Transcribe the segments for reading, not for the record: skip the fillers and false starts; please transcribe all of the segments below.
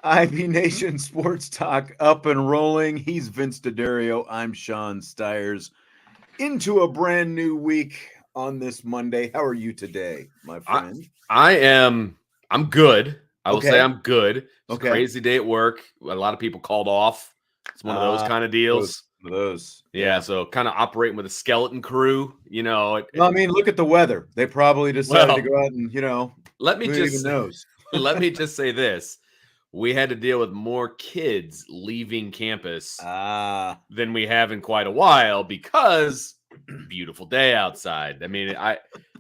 IB Nation Sports Talk up and rolling. He's Vince DeDario. I'm Sean Stiers. Into a brand new week on this Monday. How are you today, my friend? I'm good. I will say Okay. I'm good. It's a Okay. crazy day at work. A lot of people called off. It's one of those kind of deals. Those. Yeah, so kind of operating with a skeleton crew, Well, I mean, look at the weather. They probably decided to go out and, let me who just even knows? let me just say this. We had to deal with more kids leaving campus than we have in quite a while because beautiful day outside. I mean,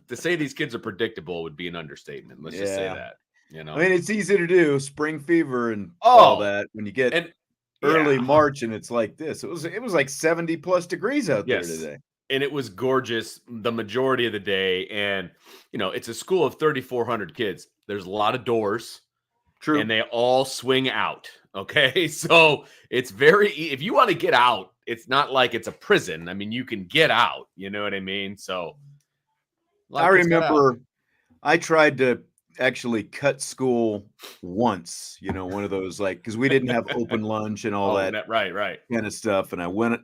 to say these kids are predictable would be an understatement. Let's just say that. I mean, it's easy to do, spring fever and all that when you get early March and it's like this. It was like 70 plus degrees out there today. And it was gorgeous the majority of the day. And, it's a school of 3,400 kids. There's a lot of doors. True. And they all swing out. Okay. So it's if you want to get out, it's not like it's a prison. I mean, you can get out. You know what I mean? So I remember I tried to actually cut school once, one of those because we didn't have open lunch and all that right kind of stuff. And I went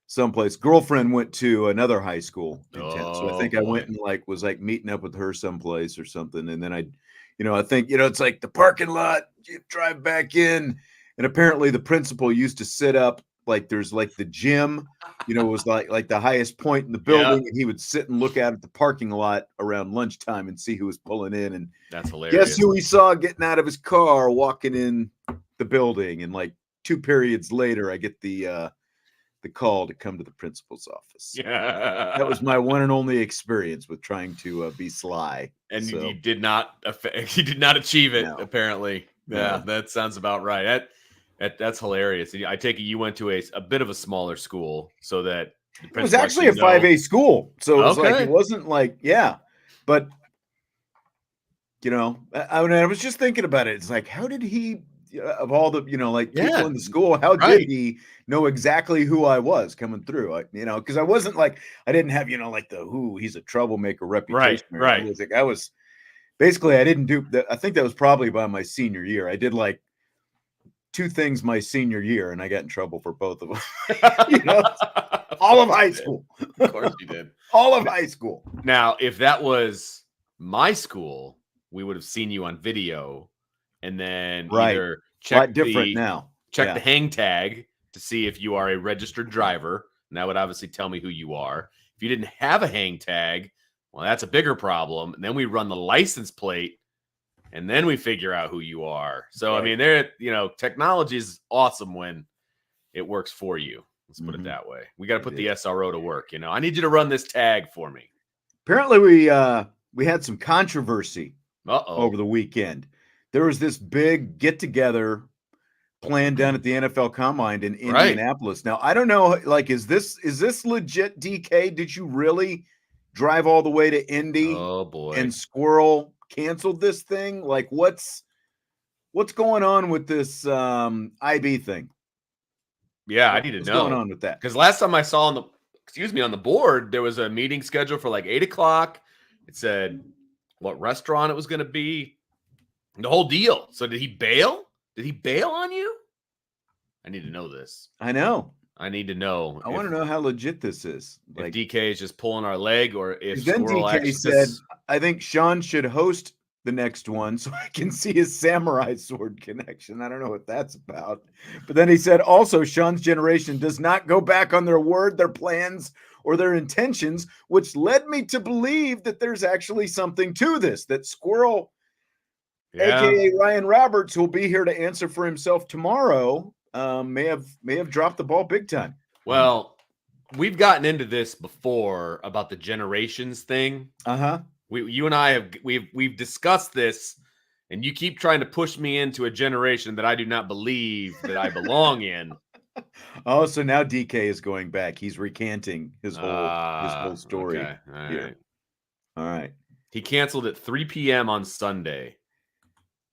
someplace. Girlfriend went to another high school in town. So I think I went and was meeting up with her someplace or something. And then I think, it's like the parking lot, you drive back in. And apparently the principal used to sit up, there's the gym, was like the highest point in the building. And he would sit and look out at the parking lot around lunchtime and see who was pulling in. And that's hilarious. Guess who he saw getting out of his car, walking in the building. And 2 periods later, I get the call to come to the principal's office. Yeah. That was my one and only experience with trying to be sly. And you did not achieve it, apparently. No. Yeah, that sounds about right. That's hilarious. I take it you went to a bit of a smaller school so that it was actually a 5A school. So it was it wasn't but I was just thinking about it. It's how did he, of all the, people in the school, how did he know exactly who I was coming through? Because I wasn't I didn't have, he's a troublemaker reputation. Right. I was basically, I didn't do that. I think that was probably by my senior year. I did 2 things my senior year, and I got in trouble for both of them. All of high school. Of course you did. All of high school. Now, if that was my school, we would have seen you on video and then either check the hang tag to see if you are a registered driver. And that would obviously tell me who you are. If you didn't have a hang tag, well, that's a bigger problem. And then we run the license plate and then we figure out who you are. So, I mean, technology is awesome when it works for you. Let's put it that way. We got to put the SRO to work. I need you to run this tag for me. Apparently we had some controversy over the weekend. There was this big get together planned down at the NFL Combine in Indianapolis. Now, I don't know, is this legit, DK? Did you really drive all the way to Indy? Oh boy. And Squirrel canceled this thing? What's going on with this IB thing? Yeah, I need to know. What's going on with that? Because last time I saw on the board, there was a meeting scheduled for 8:00. It said what restaurant it was going to be, the whole deal. So did he bail? Did he bail on you? I need to know this. I know. I need to know. I want to know how legit this is. If DK is just pulling our leg, or if then DK said, I think Sean should host the next one so I can see his samurai sword connection. I don't know what that's about. But then he said also Sean's generation does not go back on their word, their plans, or their intentions, which led me to believe that there's actually something to this, that Squirrel, aka Ryan Roberts, who will be here to answer for himself tomorrow, may have dropped the ball big time. Well, we've gotten into this before about the generations thing. You and I we've discussed this, and you keep trying to push me into a generation that I do not believe that I belong in. Oh, so now DK is going back. He's recanting his whole story. Okay. All right. He canceled at 3 p.m. on Sunday.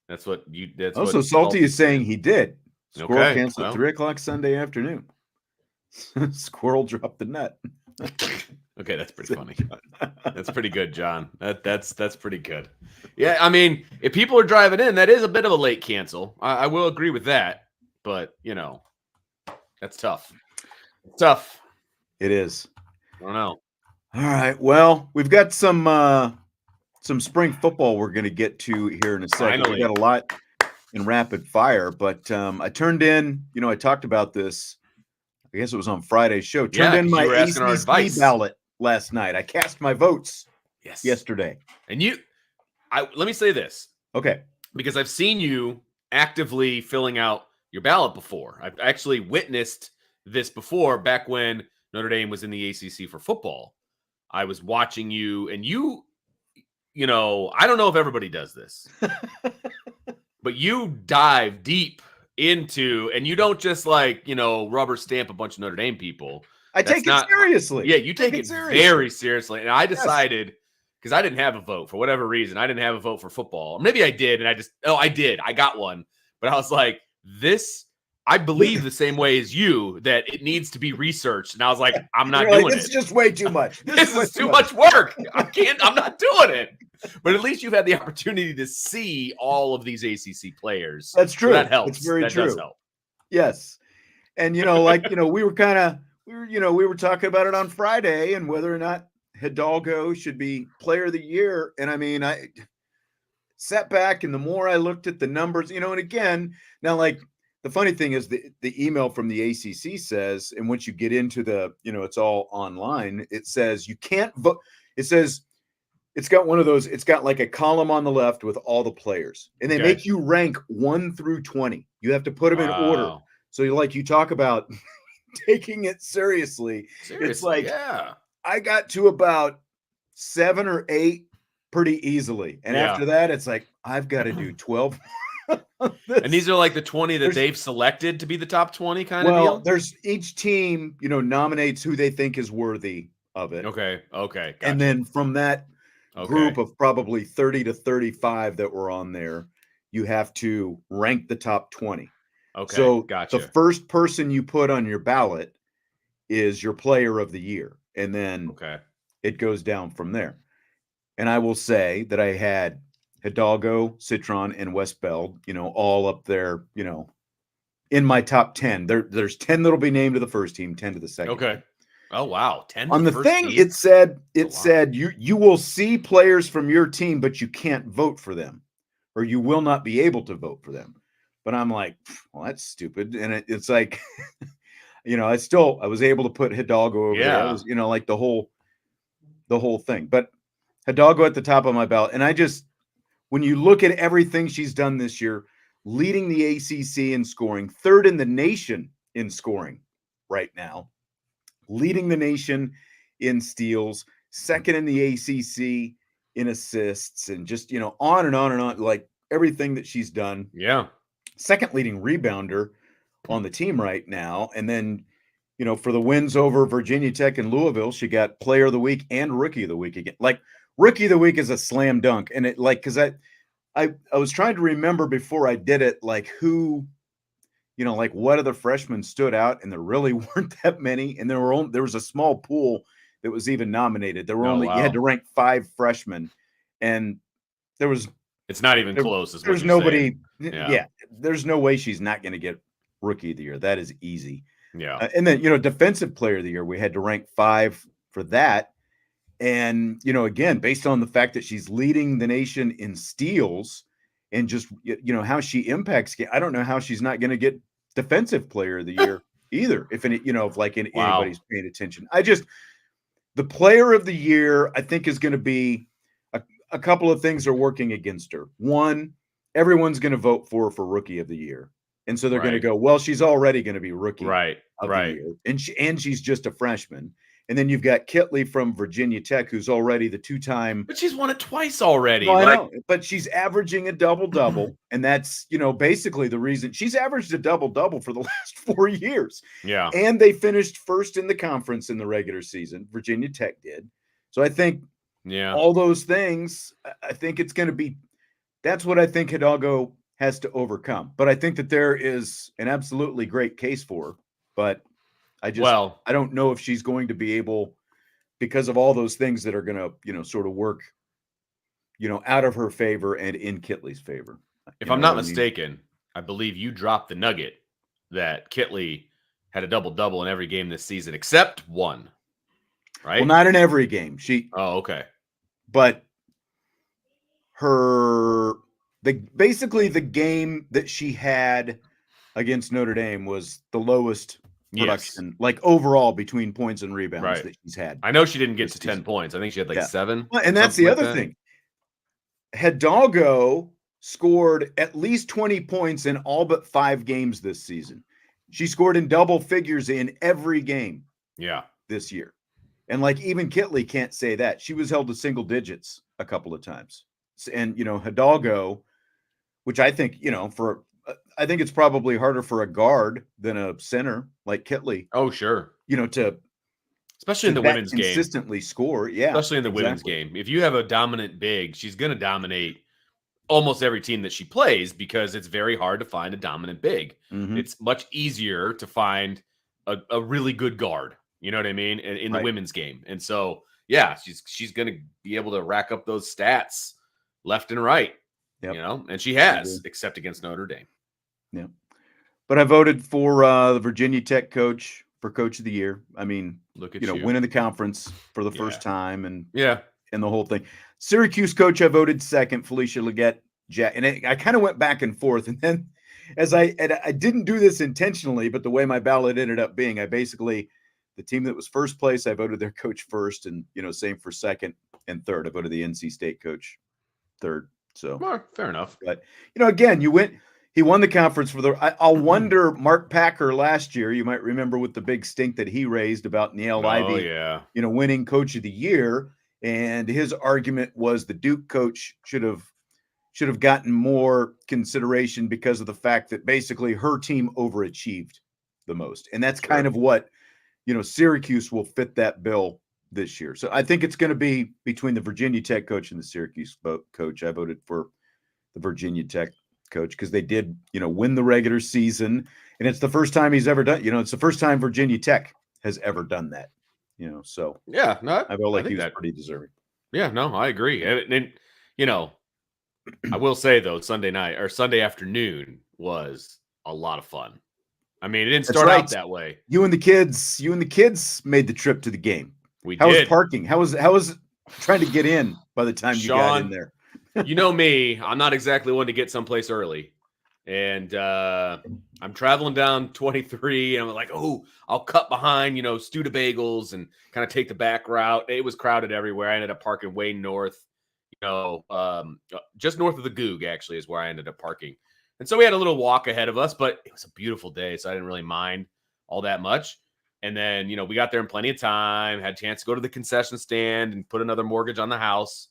That's what you. That's so Salty is saying he did. Squirrel canceled at 3:00 Sunday afternoon. Squirrel dropped the nut. Okay, that's pretty funny. That's pretty good, John. That's pretty good. Yeah, I mean, if people are driving in, that is a bit of a late cancel. I will agree with that, but that's tough. It's tough. It is. I don't know. All right. Well, we've got some spring football we're going to get to here in a second. Finally. We got a lot in rapid fire, but I turned in. I talked about this. I guess it was on Friday's show. Turned in my ACC ballot last night. I cast my votes yesterday. And let me say this. Okay. Because I've seen you actively filling out your ballot before. I've actually witnessed this before back when Notre Dame was in the ACC for football. I was watching you, and I don't know if everybody does this, but you dive deep into, and you don't just rubber stamp a bunch of Notre Dame people. I take it seriously. Yeah, you take it very seriously. And I decided, because I didn't have a vote for whatever reason, I didn't have a vote for football. Maybe I did, and I did. I got one. But I was like, I believe the same way as you that it needs to be researched. And I was like, I'm not doing it. It's just way too much. This is too much work. I'm not doing it. But at least you've had the opportunity to see all of these ACC players. That's true. So that helps. It's very true. Does help. Yes. And, we were talking about it on Friday and whether or not Hidalgo should be player of the year. And I mean, I sat back, and the more I looked at the numbers, and again, now, the funny thing is the email from the ACC says, and once you get into the, it's all online, it says you can't vote. It says, it's got one of those, it's got like a column on the left with all the players, and they make you rank 1 through 20. You have to put them in order. So you talk about taking it seriously. It's like, I got to about 7 or 8 pretty easily. And after that, it's like, I've got to do 12. And these are like the 20 that they've selected to be the top 20 kind of deal? Well, there's each team, nominates who they think is worthy of it. Okay. Gotcha. And then from that group of probably 30 to 35 that were on there, you have to rank the top 20. Okay. So gotcha. The first person you put on your ballot is your player of the year. And then it goes down from there. And I will say that I had Hidalgo, Citron, and Westbeld, all up there, in my top 10. There's 10 that'll be named to the first team, 10 to the second. Okay. Oh, wow. 10 on the thing, team? It said you will see players from your team, but you can't vote for them, or you will not be able to vote for them. But I'm like, well, that's stupid. And it's like, I was able to put Hidalgo over there. It was, like the whole thing. But Hidalgo at the top of my ballot. And when you look at everything she's done this year, leading the ACC in scoring, third in the nation in scoring right now, leading the nation in steals, second in the ACC in assists, and just, on and on and on, like everything that she's done. Yeah. Second leading rebounder on the team right now. And then, for the wins over Virginia Tech and Louisville, she got player of the week and rookie of the week again. Like, rookie of the week is a slam dunk. And because I was trying to remember before I did it, like who, what other freshmen stood out, and there really weren't that many. And there was a small pool that was even nominated. There were you had to rank 5 freshmen, and it's not even close. There's nobody. Yeah. There's no way she's not going to get rookie of the year. That is easy. Yeah. And then, defensive player of the year, we had to rank 5 for that. And, again, based on the fact that she's leading the nation in steals and just, how she impacts game, I don't know how she's not going to get defensive player of the year either. If anybody's paying attention. The player of the year, I think, is going to be a couple of things are working against her. One, everyone's going to vote for rookie of the year. And so they're going to go, well, she's already going to be rookie of the year. And she's just a freshman. And then you've got Kitley from Virginia Tech, who's already the 2-time. But she's won it twice already. Well, I know, but she's averaging a double-double. And that's, basically the reason. She's averaged a double-double for the last 4 years. Yeah. And they finished first in the conference in the regular season. Virginia Tech did. So I think all those things, I think it's going to be, that's what I think Hidalgo has to overcome. But I think that there is an absolutely great case for her. But I don't know if she's going to be able because of all those things that are going to, sort of work, out of her favor and in Kitley's favor. If I'm not mistaken, I believe you dropped the nugget that Kitley had a double-double in every game this season except one, right? Well, not in every game. Oh, okay. But basically the game that she had against Notre Dame was the lowest production, like overall between points and rebounds that she's had. I know she didn't get to 10 points. I think she had like 7. Well, and that's the other thing. Hidalgo scored at least 20 points in all but 5 games this season. She scored in double figures in every game. Yeah. This year. And like even Kitley can't say that. She was held to single digits a couple of times. And, Hidalgo, which I think, I think it's probably harder for a guard than a center like Kitley. Oh, sure. Especially in the women's game. Consistently score. Yeah. Especially in the women's game. If you have a dominant big, she's going to dominate almost every team that she plays because it's very hard to find a dominant big. Mm-hmm. It's much easier to find a really good guard. You know what I mean? In the women's game. And so, yeah, she's going to be able to rack up those stats left and right, and she has, except against Notre Dame. Yeah. But I voted for the Virginia Tech coach for Coach of the Year. I mean, look at you winning the conference for the first time and the whole thing. Syracuse coach, I voted second, Felicia Leggett. And I kind of went back and forth. And then I didn't do this intentionally, but the way my ballot ended up being, I basically, the team that was first place, I voted their coach first, and same for second and third. I voted the NC State coach third. So well, fair enough. But again, he won the conference for I'll wonder, Mark Packer last year, you might remember with the big stink that he raised about Niele Ivey, winning Coach of the Year, and his argument was the Duke coach should have gotten more consideration because of the fact that basically her team overachieved the most, and that's kind of what. Syracuse will fit that bill this year. So I think it's going to be between the Virginia Tech coach and the Syracuse coach. I voted for the Virginia Tech coach because they did, win the regular season. And it's the first time he's ever done, it's the first time Virginia Tech has ever done that, so. Yeah, no, I feel like he was pretty deserving. Yeah, no, I agree. And I will say, though, Sunday afternoon was a lot of fun. I mean, it didn't start out that way. You and the kids made the trip to the game. How was parking? How was trying to get in by the time you got in there? You know me, I'm not exactly one to get someplace early. And I'm traveling down 23, and I'm like, oh, I'll cut behind, Studebagels and kind of take the back route. It was crowded everywhere. I ended up parking way north, just north of the Goog, actually, is where I ended up parking. And so we had a little walk ahead of us, but it was a beautiful day, so I didn't really mind all that much. And then, we got there in plenty of time, had a chance to go to the concession stand and put another mortgage on the house.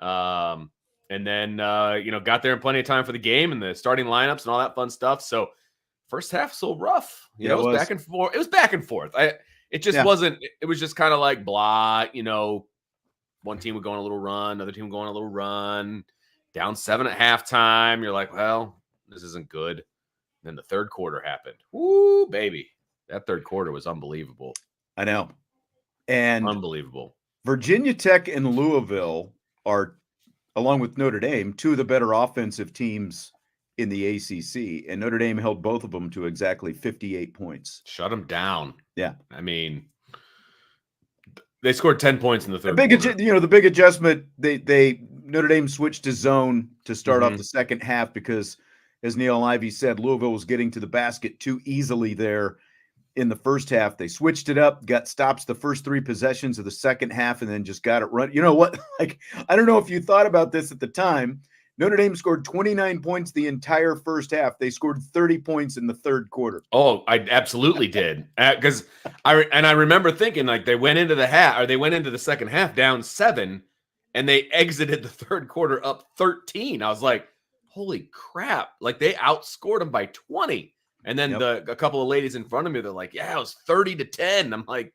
And then, got there in plenty of time for the game and the starting lineups and all that fun stuff. So first half so rough. It was back and forth. It was back and forth. It just wasn't – it was just kind of like blah, one team would go on a little run, another team would go on a little run, down 7 at halftime. You're like, well – this isn't good. Then the third quarter happened. Woo, baby. That third quarter was unbelievable. I know. And unbelievable. Virginia Tech and Louisville are, along with Notre Dame, two of the better offensive teams in the ACC. And Notre Dame held both of them to exactly 58 points. Shut them down. Yeah. I mean, they scored 10 points in the third quarter. The big adjustment, Notre Dame switched to zone to start off the second half because, as Niele Ivey said, Louisville was getting to the basket too easily there in the first half. They switched it up, got stops the first 3 possessions of the second half, and then just got it run. You know what? I don't know if you thought about this at the time. Notre Dame scored 29 points the entire first half. They scored 30 points in the third quarter. Oh, I absolutely did. Because I remember thinking they went into the second half down 7, and they exited the third quarter up 13. I was like, holy crap. They outscored them by 20. And then a couple of ladies in front of me, they're like, yeah, it was 30-10. I'm like,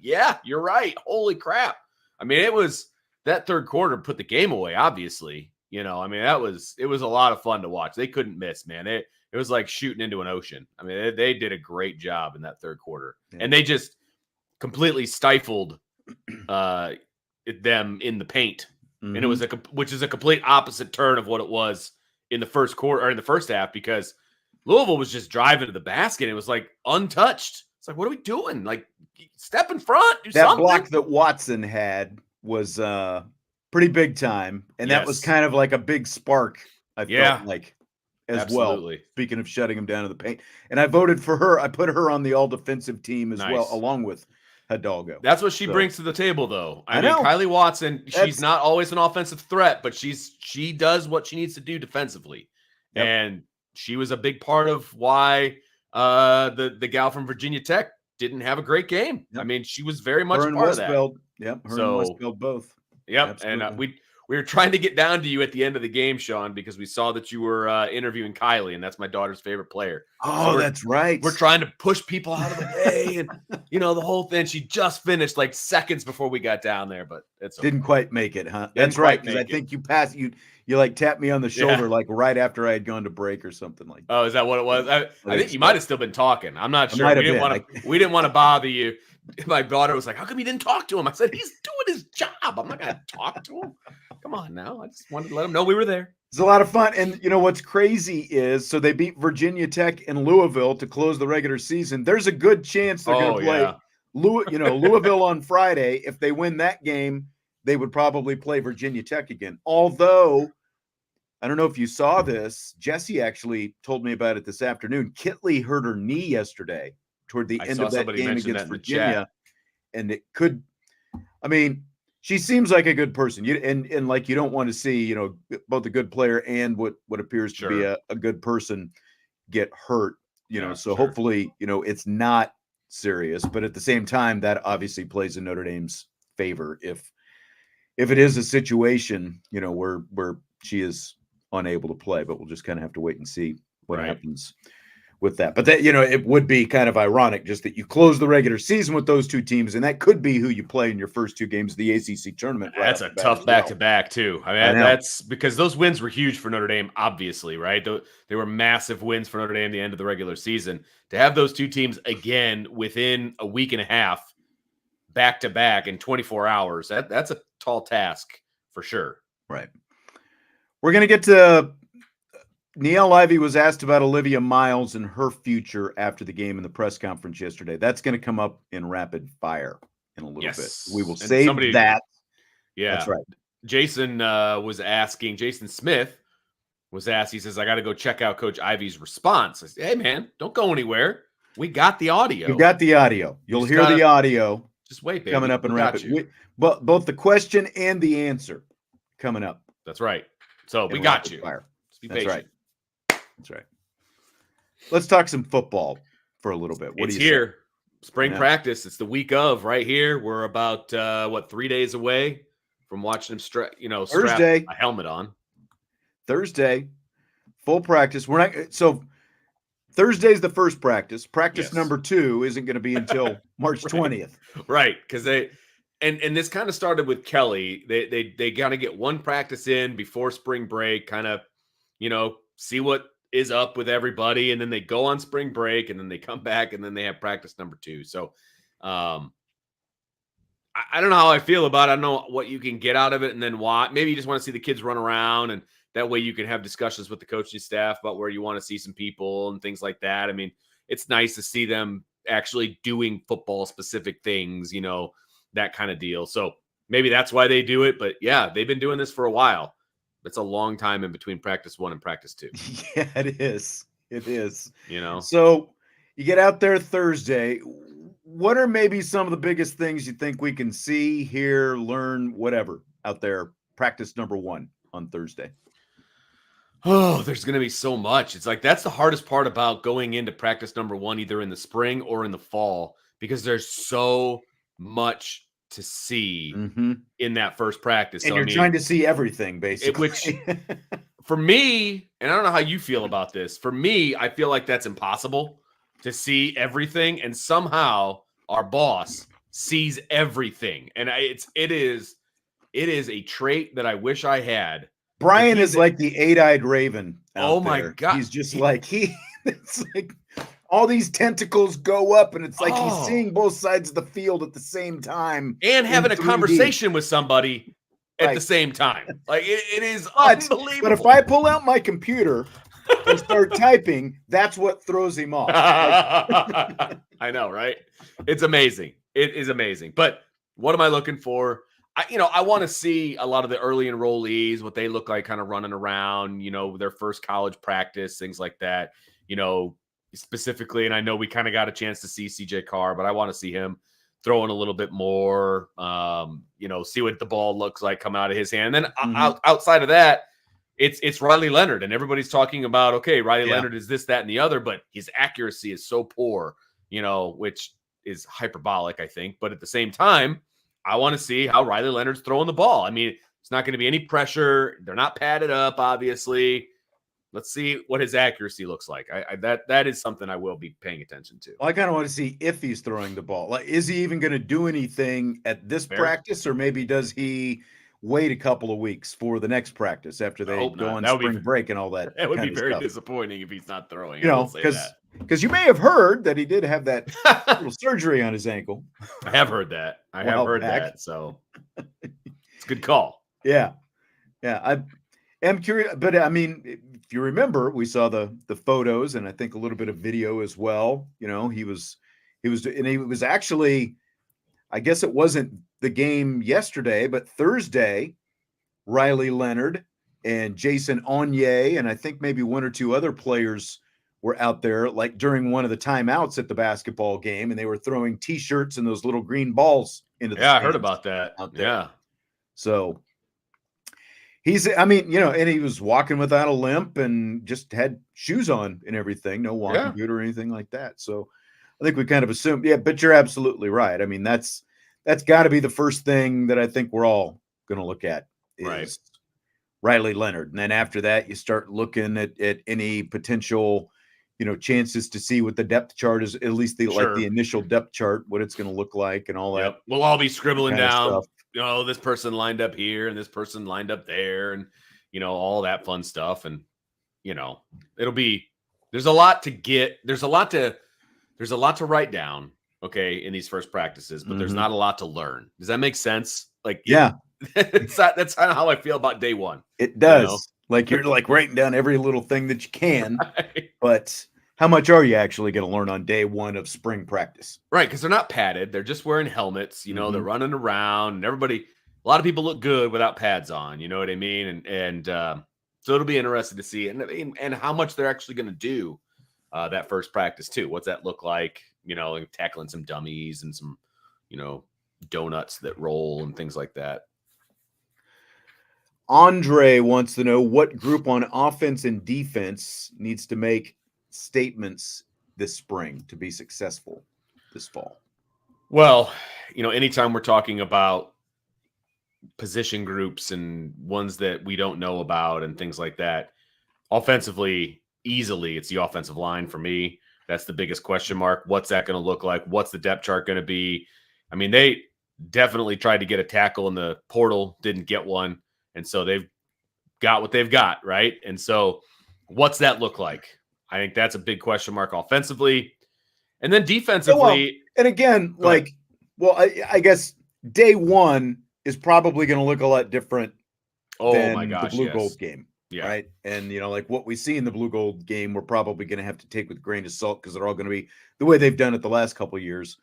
yeah, you're right. Holy crap. I mean, it was that third quarter put the game away, obviously. It was a lot of fun to watch. They couldn't miss, man. It was like shooting into an ocean. I mean, they did a great job in that third quarter. Yeah. And they just completely stifled them in the paint. And it was which is a complete opposite turn of what it was in the first quarter or in the first half, because Louisville was just driving to the basket. It was like untouched. It's like, what are we doing? Like, step in front. Do that something. Block that Watson had was pretty big time, and that was kind of like a big spark. I felt like as well. Speaking of shutting him down in the paint, and I voted for her. I put her on the all defensive team as well, along with Hidalgo. That's what she brings to the table, though. I mean, Kylie Watson, she's not always an offensive threat, but she does what she needs to do defensively. Yep. And she was a big part of why the gal from Virginia Tech didn't have a great game. Yep. I mean, she was very much part of that. Yep, her and Westfield both. Yep, absolutely. And we were trying to get down to you at the end of the game, Sean, because we saw that you were interviewing Kylie, and that's my daughter's favorite player. Oh, so that's right. We're trying to push people out of the way, and the whole thing. She just finished like seconds before we got down there, but it's didn't quite make it, huh? That's right, because I think you passed you like tapped me on the shoulder like right after I had gone to break or something like that. Oh, is that what it was? I think you might have still been talking. I'm not sure. We didn't want to bother you. My daughter was like, "How come you didn't talk to him?" I said, "He's doing his job. I'm not going to talk to him. Come on now. I just wanted to let him know we were there." It's a lot of fun. And what's crazy is, so they beat Virginia Tech and Louisville to close the regular season. There's a good chance they're going to play Louisville on Friday. If they win that game, they would probably play Virginia Tech again. Although, I don't know if you saw this. Jesse actually told me about it this afternoon. Kitley hurt her knee yesterday toward the end of that game against Virginia. And it could, I mean, she seems like a good person. And like, you don't want to see, both a good player and what appears to be a good person get hurt, hopefully, it's not serious, but at the same time, that obviously plays in Notre Dame's favor. If it is a situation, where she is unable to play, but we'll just kind of have to wait and see what happens with that. But that, it would be kind of ironic just that you close the regular season with those two teams, and that could be who you play in your first two games of the ACC tournament. That's a tough back-to-back too. I mean, that's because those wins were huge for Notre Dame, obviously, right? They were massive wins for Notre Dame at the end of the regular season. To have those two teams again within a week and a half, back-to-back in 24 hours, that's a tall task for sure. Right. We're going to get to Niele Ivey was asked about Olivia Miles and her future after the game in the press conference yesterday. That's going to come up in rapid fire in a little bit. We will save that. Yeah, that's right. Jason Smith was asked, he says, I got to go check out Coach Ivey's response. I said, hey, man, don't go anywhere. We got the audio. You got the audio. You'll hear the audio. Just wait, baby. Coming up in rapid. But both the question and the answer coming up. That's right. So we got you. Fire. Just be patient. Right. That's right. Let's talk some football for a little bit. It's here. Spring practice. It's the week of right here. We're about 3 days away from watching him strap a helmet on. Thursday, full practice. We're not Thursday's the first practice. Practice number 2 isn't going to be until March 20th. Right. Because and this kind of started with Kelly. They got to get one practice in before spring break, kind of, see what is up with everybody, and then they go on spring break, and then they come back, and then they have practice number 2. So I don't know how I feel about it. I don't know what you can get out of it, and then why. Maybe you just want to see the kids run around, and that way you can have discussions with the coaching staff about where you want to see some people and things like that. I mean, it's nice to see them actually doing football-specific things, that kind of deal. So maybe that's why they do it. But, yeah, they've been doing this for a while. It's a long time in between practice 1 and practice 2. Yeah, it is. It is. So you get out there Thursday. What are maybe some of the biggest things you think we can see, hear, learn, whatever out there? Practice number 1 on Thursday. Oh, there's going to be so much. It's like that's the hardest part about going into practice number 1, either in the spring or in the fall, because there's so much to see in that first practice. And you're trying to see everything, basically. Which, for me, and I don't know how you feel about this, for me, I feel like that's impossible to see everything. And somehow our boss sees everything. And it is a trait that I wish I had. Brian is like the 8-eyed raven. Oh my God. He's just like, it's like all these tentacles go up, and it's like he's seeing both sides of the field at the same time. And having a conversation with somebody at the same time. Like, it is unbelievable. But if I pull out my computer and start typing, that's what throws him off. I know, right? It's amazing. It is amazing. But what am I looking for? I want to see a lot of the early enrollees, what they look like kind of running around, their first college practice, things like that, specifically. And I know we kind of got a chance to see CJ Carr, but I want to see him throwing a little bit more, see what the ball looks like come out of his hand. And then outside of that, it's Riley Leonard, and everybody's talking about, okay, Riley Leonard is this, that, and the other, but his accuracy is so poor, which is hyperbolic, I think. But at the same time, I want to see how Riley Leonard's throwing the ball. I mean, it's not going to be any pressure. They're not padded up, obviously. Let's see what his accuracy looks like. That is something I will be paying attention to. Well, I kind of want to see if he's throwing the ball. Like, is he even going to do anything at this practice, or maybe does he wait a couple of weeks for the next practice after they go on spring break and all that? That would be very disappointing if he's not throwing. Because you may have heard that he did have that little surgery on his ankle. I have heard that. That. So it's a good call. Yeah. I am curious, but I mean, if you remember, we saw the photos and I think a little bit of video as well. He was actually, I guess it wasn't the game yesterday, but Thursday, Riley Leonard and Jason Onye, and I think maybe one or two other players were out there, like during one of the timeouts at the basketball game, and they were throwing T-shirts and those little green balls into the stands. I heard about that. Yeah. So and he was walking without a limp and just had shoes on and everything, no walking boot or anything like that. So I think we kind of assumed, but you're absolutely right. I mean, that's got to be the first thing that I think we're all going to look at is Riley Leonard. And then after that, you start looking at any potential chances to see what the depth chart is, at least like the initial depth chart, what it's going to look like and all that. We'll all be scribbling down, this person lined up here and this person lined up there and, all that fun stuff. And, there's a lot to get. There's a lot to write down. Okay. In these first practices, but there's not a lot to learn. Does that make sense? Like, that's kind of how I feel about day one. It does. Like you're like writing down every little thing that you can, but how much are you actually going to learn on day one of spring practice? Right, because they're not padded. They're just wearing helmets. They're running around, and a lot of people look good without pads on. You know what I mean? And so it'll be interesting to see, and how much they're actually going to do that first practice too. What's that look like? Like tackling some dummies and some, donuts that roll and things like that. Andre wants to know what group on offense and defense needs to make statements this spring to be successful this fall. Well, anytime we're talking about position groups and ones that we don't know about and things like that, offensively, easily, it's the offensive line for me. That's the biggest question mark. What's that going to look like? What's the depth chart going to be? I mean, they definitely tried to get a tackle in the portal, didn't get one. And so they've got what they've got, right? And so what's that look like? I think that's a big question mark offensively. And then defensively. And again, I guess day one is probably going to look a lot different than the blue gold game. Yeah. Right. And, like what we see in the blue gold game, we're probably going to have to take with a grain of salt because they're all going to be the way they've done it the last couple of years.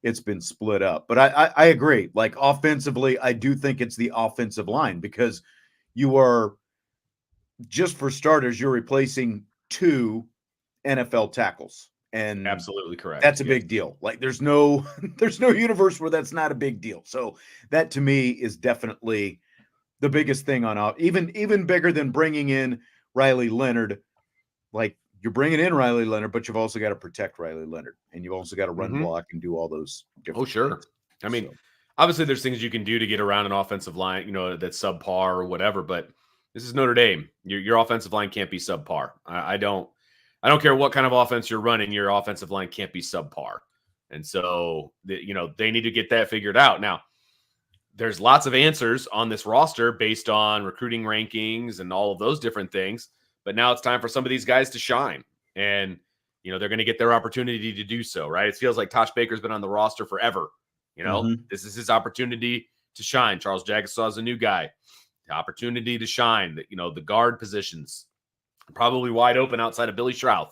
It's been split up. But I agree. Like offensively, I do think it's the offensive line because you are, just for starters, you're replacing 2 NFL tackles. And absolutely correct. That's a big deal. Like there's no universe where that's not a big deal. So that to me is definitely the biggest thing on even bigger than bringing in Riley Leonard. Like you're bringing in Riley Leonard, but you've also got to protect Riley Leonard, and you've also got to run block and do all those different things. I mean, obviously there's things you can do to get around an offensive line, that's subpar or whatever, but this is Notre Dame. Your offensive line can't be subpar. I don't care what kind of offense you're running, your offensive line can't be subpar. And so, they need to get that figured out. Now, there's lots of answers on this roster based on recruiting rankings and all of those different things. But now it's time for some of these guys to shine. And they're going to get their opportunity to do so, right? It feels like Tosh Baker's been on the roster forever. This is his opportunity to shine. Charles Jagasaw is a new guy. The opportunity to shine. The guard positions probably wide open outside of Billy Schrauth,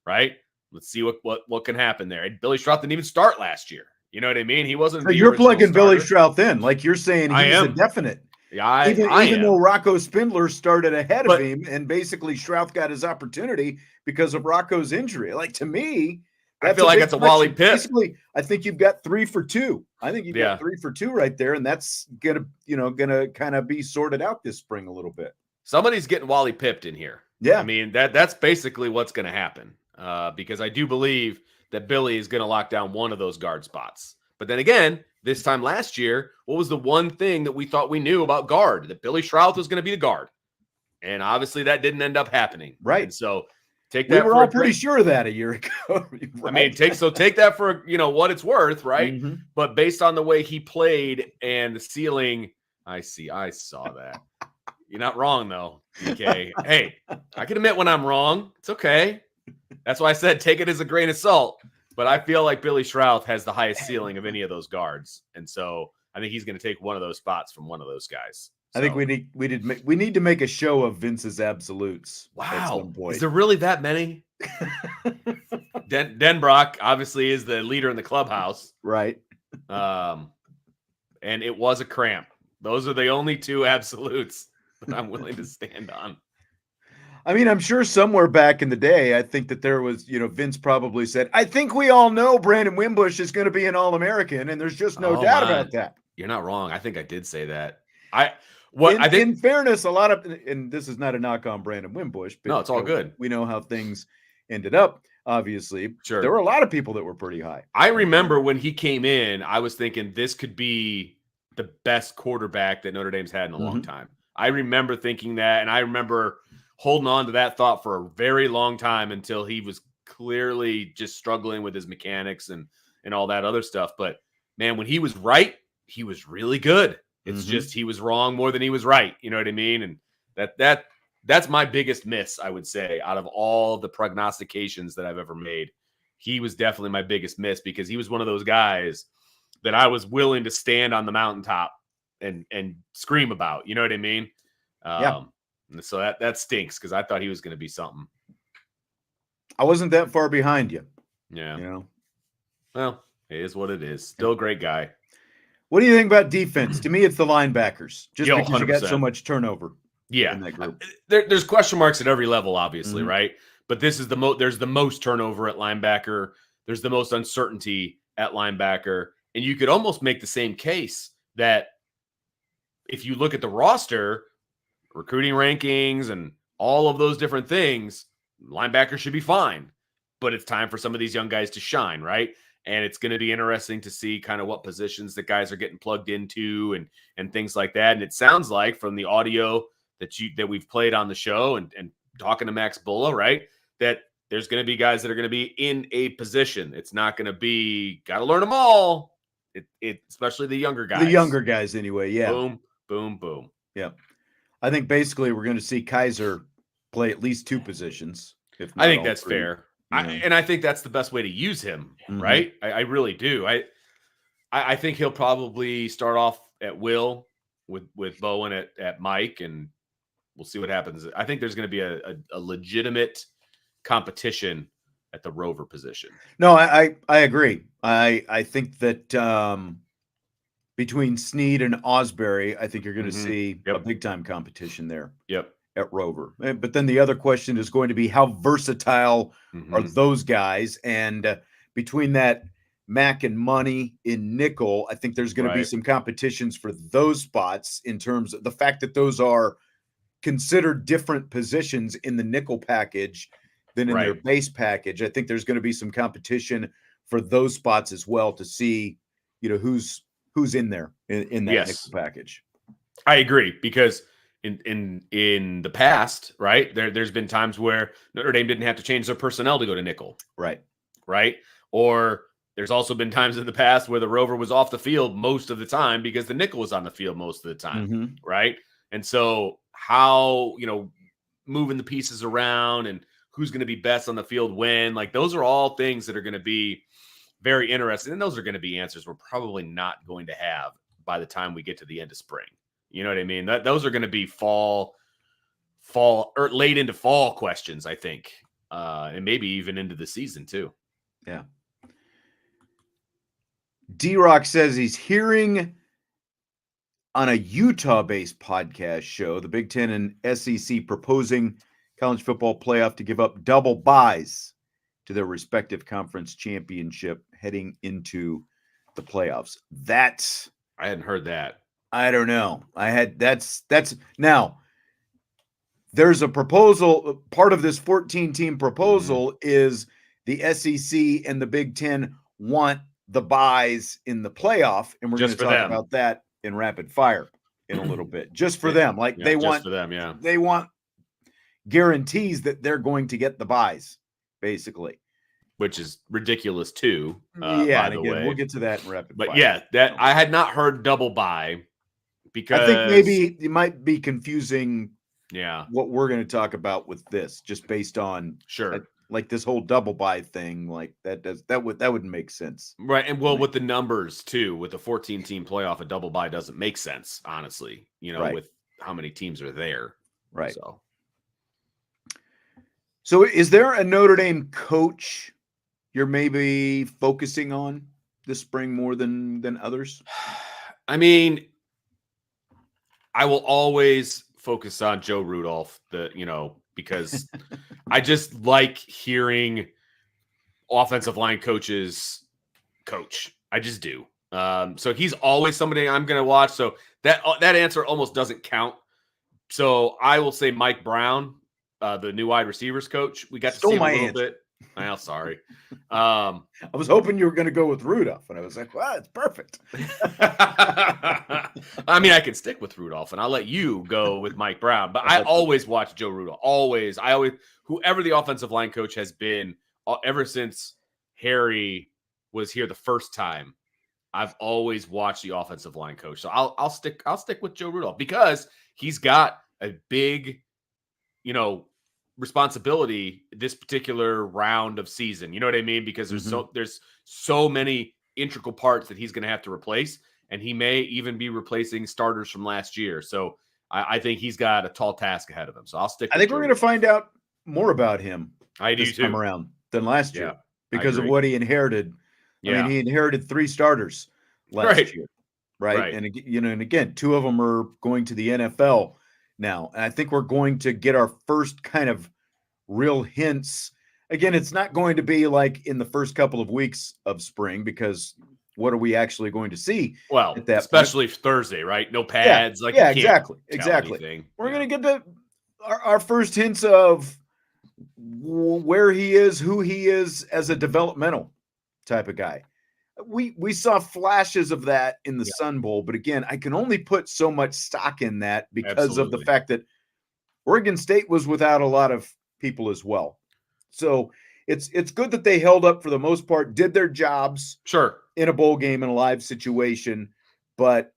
right? Let's see what can happen there. And Billy Schrauth didn't even start last year. You know what I mean? He wasn't. So you're plugging Billy Schrauth in, like you're saying he's a definite. Yeah, even though Rocco Spindler started ahead of him, and basically Schrauth got his opportunity because of Rocco's injury. Like, to me, I feel like that's a Wally Pipp. Basically, I think you've got 3 for 2. I think you've got 3 for 2 right there, and that's gonna kind of be sorted out this spring a little bit. Somebody's getting Wally Pipped in here. Yeah, I mean that's basically what's going to happen, because I do believe that Billy is going to lock down one of those guard spots. But then again, this time last year, what was the one thing that we thought we knew about guard? That Billy Schrauth was going to be the guard. And obviously that didn't end up happening. Right. And so take that. We were all pretty sure of that a year ago. Right? I mean, take that for, what it's worth, right? Mm-hmm. But based on the way he played and the ceiling, I saw that. You're not wrong, though, DK. Hey, I can admit when I'm wrong. It's okay. That's why I said take it as a grain of salt. But I feel like Billy Schrauth has the highest ceiling of any of those guards. And so I think he's going to take one of those spots from one of those guys. So. I think we need to make a show of Vince's absolutes. Wow. At some point. Is there really that many? Denbrock obviously is the leader in the clubhouse. Right. And it was a cramp. Those are the only 2 absolutes that I'm willing to stand on. I mean, I'm sure somewhere back in the day, I think that there was, Vince probably said, I think we all know Brandon Wimbush is going to be an All-American, and there's just no doubt about that. You're not wrong. I think I did say that. In fairness, a lot of, and this is not a knock on Brandon Wimbush, but no, it's all good. We know how things ended up, obviously. Sure. There were a lot of people that were pretty high. I remember when he came in, I was thinking this could be the best quarterback that Notre Dame's had in a long time. I remember thinking that, and I remember holding on to that thought for a very long time until he was clearly just struggling with his mechanics and all that other stuff. But man, when he was right, he was really good. It's just he was wrong more than he was right. You know what I mean? And that's my biggest miss, I would say, out of all the prognostications that I've ever made. He was definitely my biggest miss because he was one of those guys that I was willing to stand on the mountaintop and scream about. You know what I mean? Yeah. So that stinks because I thought he was going to be something. I wasn't that far behind you. Yeah. Well, it is what it is. Still a great guy. What do you think about defense? To me, it's the linebackers. Just because 100%. You got so much turnover. Yeah. In that group. There's question marks at every level, obviously, right? But this is there's the most turnover at linebacker. There's the most uncertainty at linebacker. And you could almost make the same case that if you look at the roster, recruiting rankings and all of those different things, linebackers should be fine. But it's time for some of these young guys to shine, right? And it's going to be interesting to see kind of what positions the guys are getting plugged into and things like that. And it sounds like from the audio that we've played on the show and talking to Max Bulla, right, that there's going to be guys that are going to be in a position. It's not going to be got to learn them all. Especially the younger guys. The younger guys, anyway. Yeah. Boom, boom, boom. Yeah. I think basically we're going to see Kaiser play at least 2 positions. I think that's fair. And I think that's the best way to use him, right? I really do. I think he'll probably start off at will with Bowen at Mike, and we'll see what happens. I think there's going to be a legitimate competition at the rover position. No, I agree. I think that between Snead and Osbury, I think you're going to see a big time competition there. Yep. At rover. But then the other question is going to be how versatile are those guys? And between that Mac and Money in nickel, I think there's going to be some competitions for those spots in terms of the fact that those are considered different positions in the nickel package than in their base package. I think there's going to be some competition for those spots as well to see, who's in there in that nickel package. I agree because in the past, right, there's been times where Notre Dame didn't have to change their personnel to go to nickel. Right. Or there's also been times in the past where the rover was off the field most of the time because the nickel was on the field most of the time. Right. And so how, moving the pieces around and who's going to be best on the field when. Like, those are all things that are going to be very interesting. And those are going to be answers we're probably not going to have by the time we get to the end of spring. You know what I mean? Those are going to be fall or late into fall questions, I think. And maybe even into the season too. Yeah. D-Rock says he's hearing on a Utah-based podcast show, the Big Ten and SEC proposing college football playoff to give up double buys to their respective conference championship heading into the playoffs. I hadn't heard that. I don't know. That's now there's a proposal. Part of this 14-team proposal is the SEC and the Big Ten want the buys in the playoff, and we're going to talk about that in rapid fire in a little bit. Just for them. Like they want for them, they want guarantees that they're going to get the buys, basically. Which is ridiculous too. By the way, we'll get to that in rapid fire. But yeah, that I had not heard double buy because I think maybe it might be confusing. Yeah, what we're going to talk about with this, just based on like this whole double buy thing, like that wouldn't make sense, right? And well, with the numbers too, with the 14-team playoff, a double buy doesn't make sense, honestly. You know, with how many teams are there, right? So, is there a Notre Dame coach you're maybe focusing on this spring more than others? I mean, I will always focus on Joe Rudolph, because I just like hearing offensive line coaches coach. I just do. So he's always somebody I'm going to watch. So that answer almost doesn't count. So I will say Mike Brown, the new wide receivers coach. We got to see him a little bit. Oh, sorry. I was hoping you were going to go with Rudolph, and I was like, "Wow, it's perfect." I mean, I can stick with Rudolph, and I'll let you go with Mike Brown. But I always watch Joe Rudolph. Always, whoever the offensive line coach has been, ever since Harry was here the first time, I've always watched the offensive line coach. So I'll stick with Joe Rudolph because he's got a big, responsibility this particular round of season. You know what I mean? Because there's so many integral parts that he's going to have to replace, and he may even be replacing starters from last year. So I think he's got a tall task ahead of him. So I'll stick. I think we're going to find out more about him this time around than last year because of what he inherited. Yeah. I mean, he inherited 3 starters last year, right? And and again, 2 of them are going to the NFL now. And I think we're going to get our first kind of real hints. Again, it's not going to be like in the first couple of weeks of spring, because what are we actually going to see? Well, at that especially Thursday, right? No pads. Exactly. We're going to get our first hints of where he is, who he is as a developmental type of guy. We saw flashes of that in the Sun Bowl, but again, I can only put so much stock in that because of the fact that Oregon State was without a lot of people as well. So it's good that they held up for the most part, did their jobs in a bowl game in a live situation. But,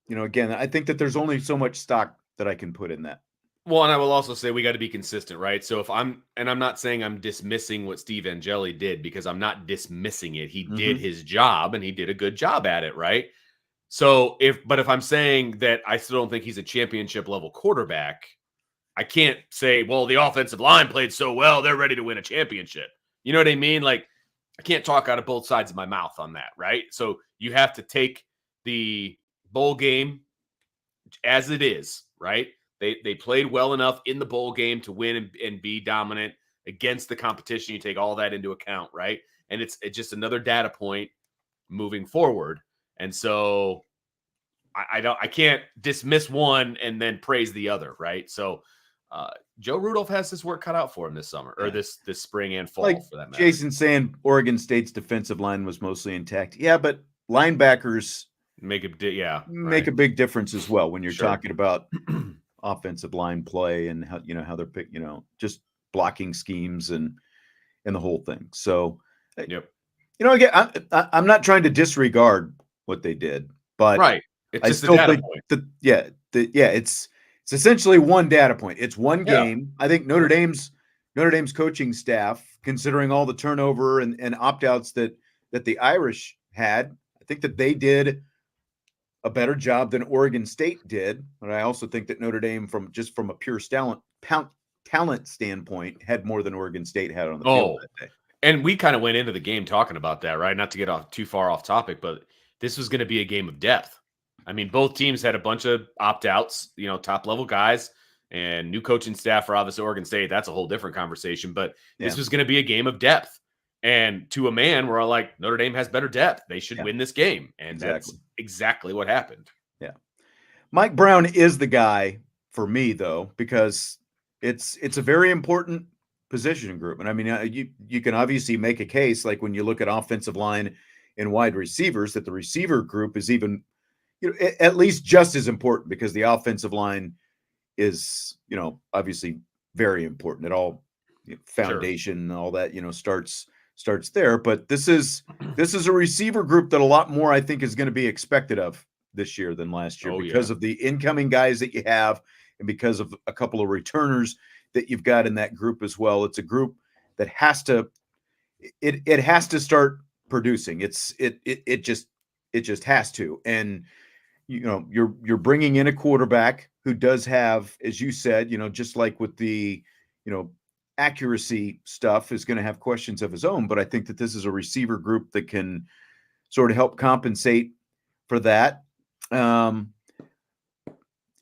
again, I think that there's only so much stock that I can put in that. Well, and I will also say we got to be consistent, right? So I'm not saying I'm dismissing what Steve Angeli did, because I'm not dismissing it. He did his job, and he did a good job at it, right? So if I'm saying that I still don't think he's a championship level quarterback, I can't say, well, the offensive line played so well, they're ready to win a championship. You know what I mean? Like, I can't talk out of both sides of my mouth on that, right? So you have to take the bowl game as it is, right? They played well enough in the bowl game to win and be dominant against the competition. You take all that into account, right? And it's just another data point moving forward. And so I can't dismiss one and then praise the other, right? So Joe Rudolph has his work cut out for him this summer, or this spring and fall, for that matter. Jason saying Oregon State's defensive line was mostly intact. Yeah, but linebackers make a big difference as well when you're talking about offensive line play and how they're picked, just blocking schemes and the whole thing. So, again, I'm not trying to disregard what they did, but it's just a data point. It's essentially one data point. It's one game. I think Notre Dame's Notre Dame's coaching staff, considering all the turnover and opt-outs that the Irish had, I think that they did a better job than Oregon State did. But I also think that Notre Dame, from a pure talent standpoint, had more than Oregon State had on the field that day. And we kind of went into the game talking about that, right? Not to get too far off topic, but this was going to be a game of depth. I mean, both teams had a bunch of opt-outs, top-level guys, and new coaching staff for obviously Oregon State. That's a whole different conversation. But this was going to be a game of depth. And to a man, we're all like, Notre Dame has better depth. They should win this game. And that's exactly what happened. Yeah. Mike Brown is the guy for me, though, because it's a very important position group. And I mean, you can obviously make a case, like when you look at offensive line and wide receivers, that the receiver group is even, at least just as important, because the offensive line is, obviously very important. It all foundation and all that, starts there. But this is a receiver group that a lot more, I think, is going to be expected of this year than last year, because of the incoming guys that you have, and because of a couple of returners that you've got in that group as well. It's a group that has to start producing. It just has to. And you're bringing in a quarterback who does have, as you said, just like with the accuracy stuff, is going to have questions of his own. But I think that this is a receiver group that can sort of help compensate for that.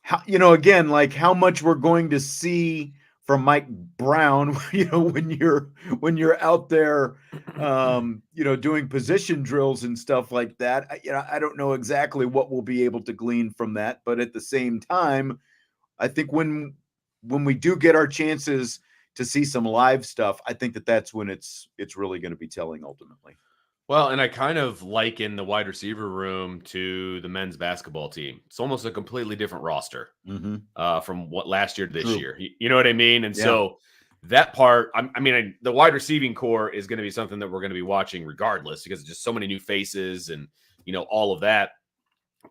Again, like how much we're going to see from Mike Brown, when you're out there, doing position drills and stuff like that. I don't know exactly what we'll be able to glean from that, but at the same time, I think when we do get our chances to see some live stuff, I think that that's when it's really going to be telling ultimately. Well, and I kind of liken the wide receiver room to the men's basketball team. It's almost a completely different roster from what last year to this year. You know what I mean? And so that part, the wide receiving core is going to be something that we're going to be watching regardless, because it's just so many new faces and, all of that.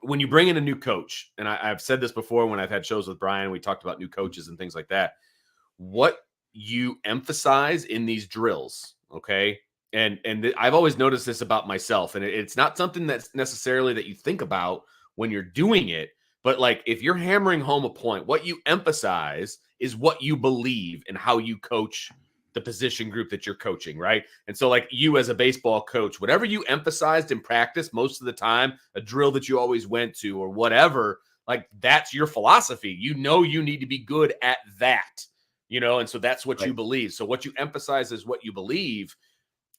When you bring in a new coach, and I've said this before when I've had shows with Brian, we talked about new coaches and things like that, what you emphasize in these drills, okay? And I've always noticed this about myself, and it's not something that's necessarily that you think about when you're doing it, but like if you're hammering home a point, what you emphasize is what you believe and how you coach the position group that you're coaching, right? And so like you as a baseball coach, whatever you emphasized in practice most of the time, a drill that you always went to or whatever, like that's your philosophy. You need to be good at that, and so that's what you believe. So what you emphasize is what you believe.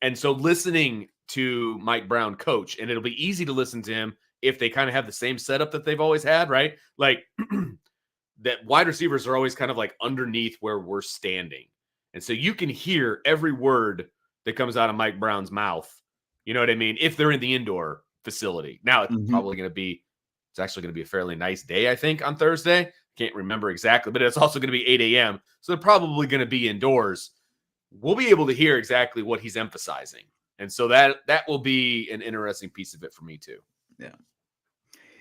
And so listening to Mike Brown coach, and it'll be easy to listen to him if they kind of have the same setup that they've always had, right? Like that wide receivers are always kind of like underneath where we're standing. And so you can hear every word that comes out of Mike Brown's mouth. You know what I mean? If they're in the indoor facility. Now it's probably going to be, it's actually going to be a fairly nice day, I think, on Thursday. Can't remember exactly, but it's also going to be 8 a.m. So they're probably going to be indoors. We'll be able to hear exactly what he's emphasizing. And so that will be an interesting piece of it for me too. Yeah.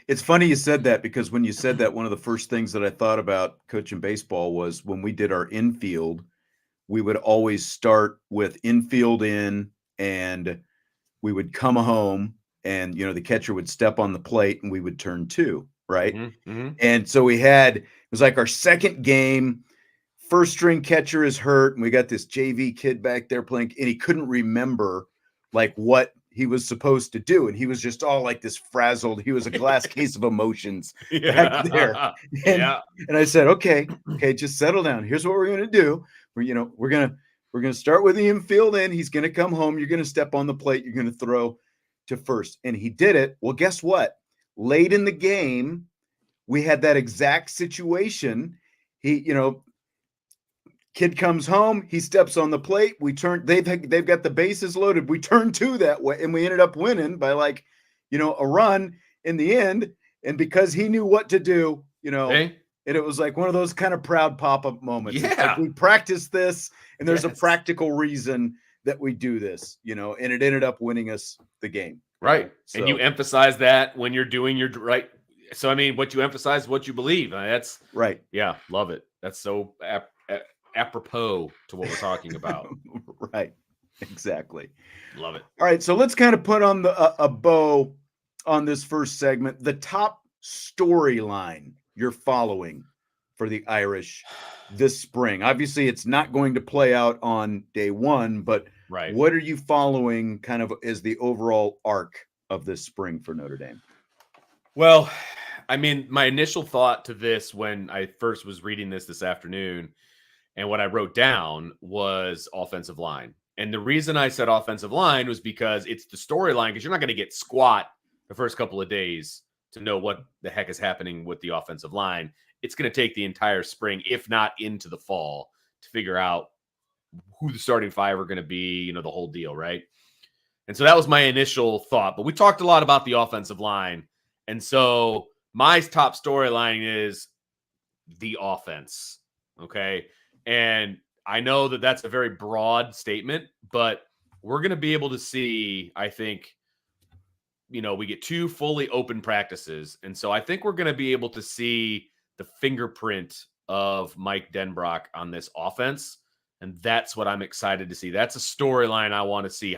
It's funny you said that, because when you said that, one of the first things that I thought about coaching baseball was when we did our infield, we would always start with infield in, and we would come home, and, the catcher would step on the plate and we would turn two, right? And so it was like our second game. First string catcher is hurt, and we got this JV kid back there playing, and he couldn't remember like what he was supposed to do, and he was just all like this frazzled. He was a glass case of emotions back there. And I said, okay, just settle down. Here's what we're gonna do. We're gonna start with the infield in. He's gonna come home. You're gonna step on the plate. You're gonna throw to first, and he did it. Well, guess what? Late in the game, we had that exact situation. Kid comes home, he steps on the plate. We turn, they've got the bases loaded. We turn two that way, and we ended up winning by a run in the end. And because he knew what to do, and it was like one of those kind of proud pop-up moments. Yeah. It's like we practiced this, and there's a practical reason that we do this, and it ended up winning us the game. Right. So, and you emphasize that when you're doing your right. So, what you emphasize, what you believe. That's right. Yeah. Love it. That's so apropos to what we're talking about. Right. Exactly. Love it. All right. So let's kind of put on a bow on this first segment. The top storyline you're following for the Irish this spring. Obviously, it's not going to play out on day one, but what are you following kind of as the overall arc of this spring for Notre Dame? Well, I mean, my initial thought to this when I first was reading this afternoon and what I wrote down was offensive line. And the reason I said offensive line was because it's the storyline, because you're not going to get squat the first couple of days to know what the heck is happening with the offensive line. It's going to take the entire spring, if not into the fall, to figure out who the starting five are going to be, the whole deal, right? And so that was my initial thought. But we talked a lot about the offensive line. And so my top storyline is the offense, okay? And I know that that's a very broad statement, but we're going to be able to see, I think, we get 2 fully open practices. And so I think we're going to be able to see the fingerprint of Mike Denbrock on this offense. And that's what I'm excited to see. That's a storyline I want to see,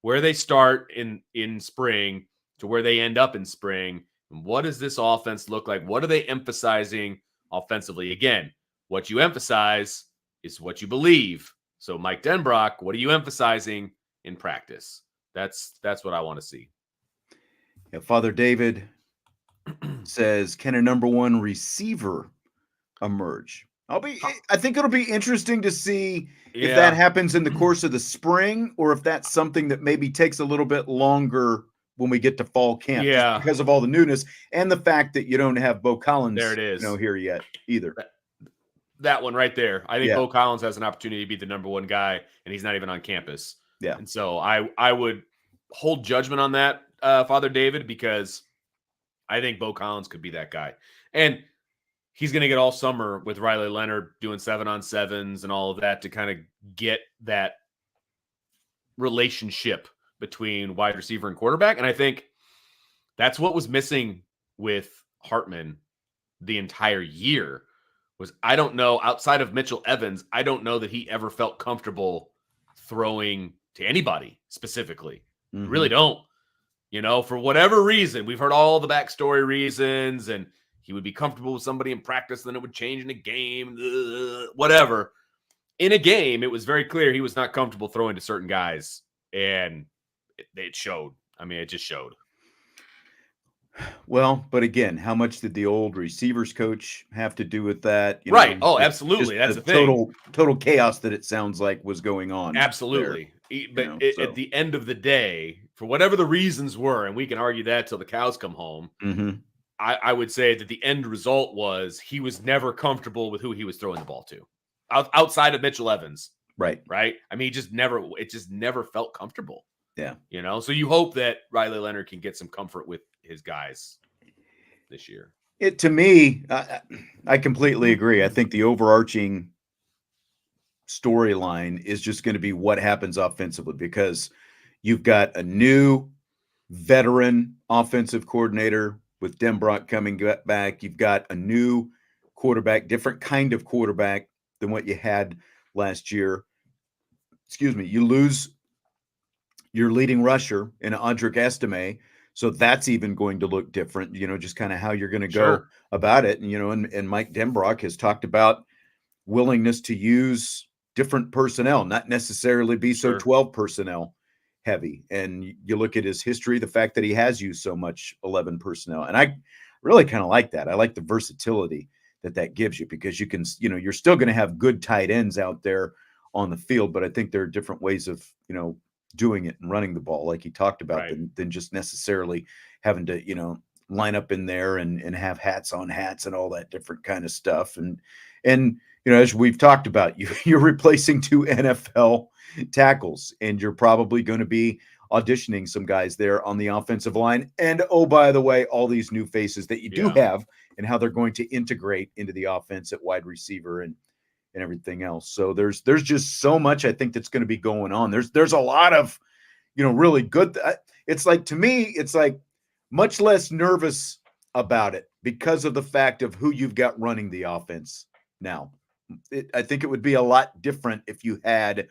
where they start in spring to where they end up in spring. And what does this offense look like? What are they emphasizing offensively? Again, what you emphasize is what you believe. So Mike Denbrock, what are you emphasizing in practice? That's what I want to see. Yeah, Father David says, can a number 1 receiver emerge? I think it'll be interesting to see if that happens in the course of the spring, or if that's something that maybe takes a little bit longer when we get to fall camp, just because of all the newness and the fact that you don't have Bo Collins there it is. Here yet either. That one right there. I think Bo Collins has an opportunity to be the number 1 guy, and he's not even on campus. Yeah. And so I would hold judgment on that, Father David, because I think Bo Collins could be that guy. And he's going to get all summer with Riley Leonard doing 7-on-7s and all of that to kind of get that relationship between wide receiver and quarterback. And I think that's what was missing with Hartman the entire year. Was, I don't know, outside of Mitchell Evans, I don't know that he ever felt comfortable throwing to anybody specifically. Mm-hmm. Really don't. For whatever reason, we've heard all the backstory reasons, and he would be comfortable with somebody in practice, then it would change in a game, whatever. In a game, it was very clear he was not comfortable throwing to certain guys, and it showed. I mean, it just showed. Well, but again, how much did the old receivers coach have to do with that? Right. Oh, absolutely. That's the thing. Total chaos that it sounds like was going on. Absolutely. But at the end of the day, for whatever the reasons were, and we can argue that till the cows come home, I would say that the end result was he was never comfortable with who he was throwing the ball to, outside of Mitchell Evans. Right. I mean, it just never felt comfortable. Yeah. So you hope that Riley Leonard can get some comfort with his guys this year. To me, I completely agree. I think the overarching storyline is just going to be what happens offensively, because you've got a new veteran offensive coordinator with Denbrock coming back. You've got a new quarterback, different kind of quarterback than what you had last year. Excuse me. You lose your leading rusher in Audric Estimé. So that's even going to look different, just kind of how you're going to go about it. And Mike Denbrock has talked about willingness to use different personnel, not necessarily be so 12 personnel heavy. And you look at his history, the fact that he has used so much 11 personnel. And I really kind of like that. I like the versatility that gives you, because you can, you're still going to have good tight ends out there on the field, but I think there are different ways of, doing it and running the ball, like he talked about, than just necessarily having to, line up in there and have hats on hats and all that different kind of stuff. And as we've talked about, you're replacing 2 NFL tackles, and you're probably going to be auditioning some guys there on the offensive line. And oh, by the way, all these new faces that you do have, and how they're going to integrate into the offense at wide receiver and everything else. So there's just so much, I think, that's going to be going on. There's a lot of, really good. It's like, to me, it's like much less nervous about it because of the fact of who you've got running the offense now. I think it would be a lot different if you had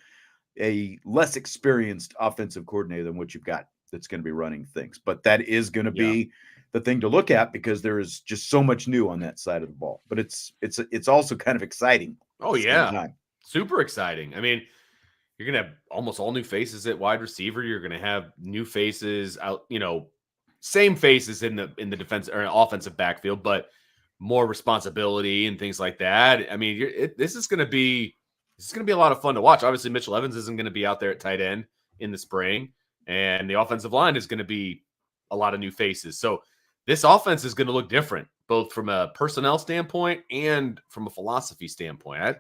a less experienced offensive coordinator than what you've got that's going to be running things. But that is going to be the thing to look at because there is just so much new on that side of the ball. But it's also kind of exciting. Oh, yeah. Super exciting. I mean, you're going to have almost all new faces at wide receiver. You're going to have new faces out, same faces in the defense or offensive backfield, but more responsibility and things like that. I mean, this is going to be a lot of fun to watch. Obviously, Mitchell Evans isn't going to be out there at tight end in the spring, and the offensive line is going to be a lot of new faces. So this offense is going to look different, both from a personnel standpoint and from a philosophy standpoint.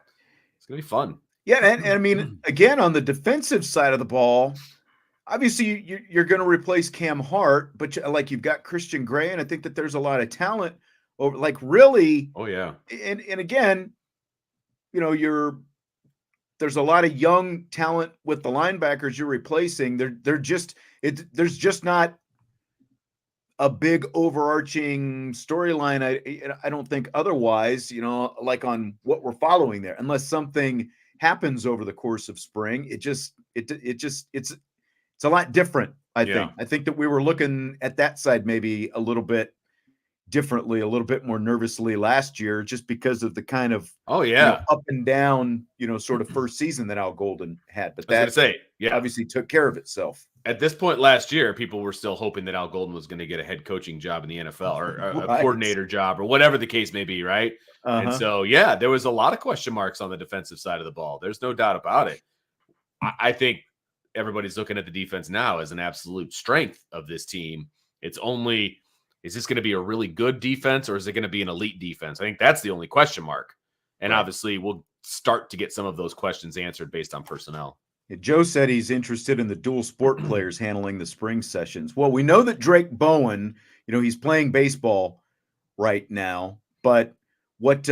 It's going to be fun. Yeah, and I mean, again, on the defensive side of the ball, obviously you're going to replace Cam Hart, but you've got Christian Gray, and I think that there's a lot of talent over, really. Oh yeah, and again, there's a lot of young talent with the linebackers you're replacing. There's just not a big overarching storyline. I don't think otherwise. Like on what we're following there, unless something happens over the course of spring. It's a lot different. I think that we were looking at that side maybe a little bit differently, a little bit more nervously last year, just because of the kind of up and down, sort of first season that Al Golden had. But that obviously took care of itself. At this point last year, people were still hoping that Al Golden was going to get a head coaching job in the NFL or a coordinator job or whatever the case may be, right? And so, there was a lot of question marks on the defensive side of the ball. There's no doubt about it. I think everybody's looking at the defense now as an absolute strength of this team. It's only, is this going to be a really good defense or is it going to be an elite defense? I think that's the only question mark. And obviously, we'll start to get some of those questions answered based on personnel. Joe said he's interested in the dual sport players handling the spring sessions. Well, we know that Drake Bowen, he's playing baseball right now. But what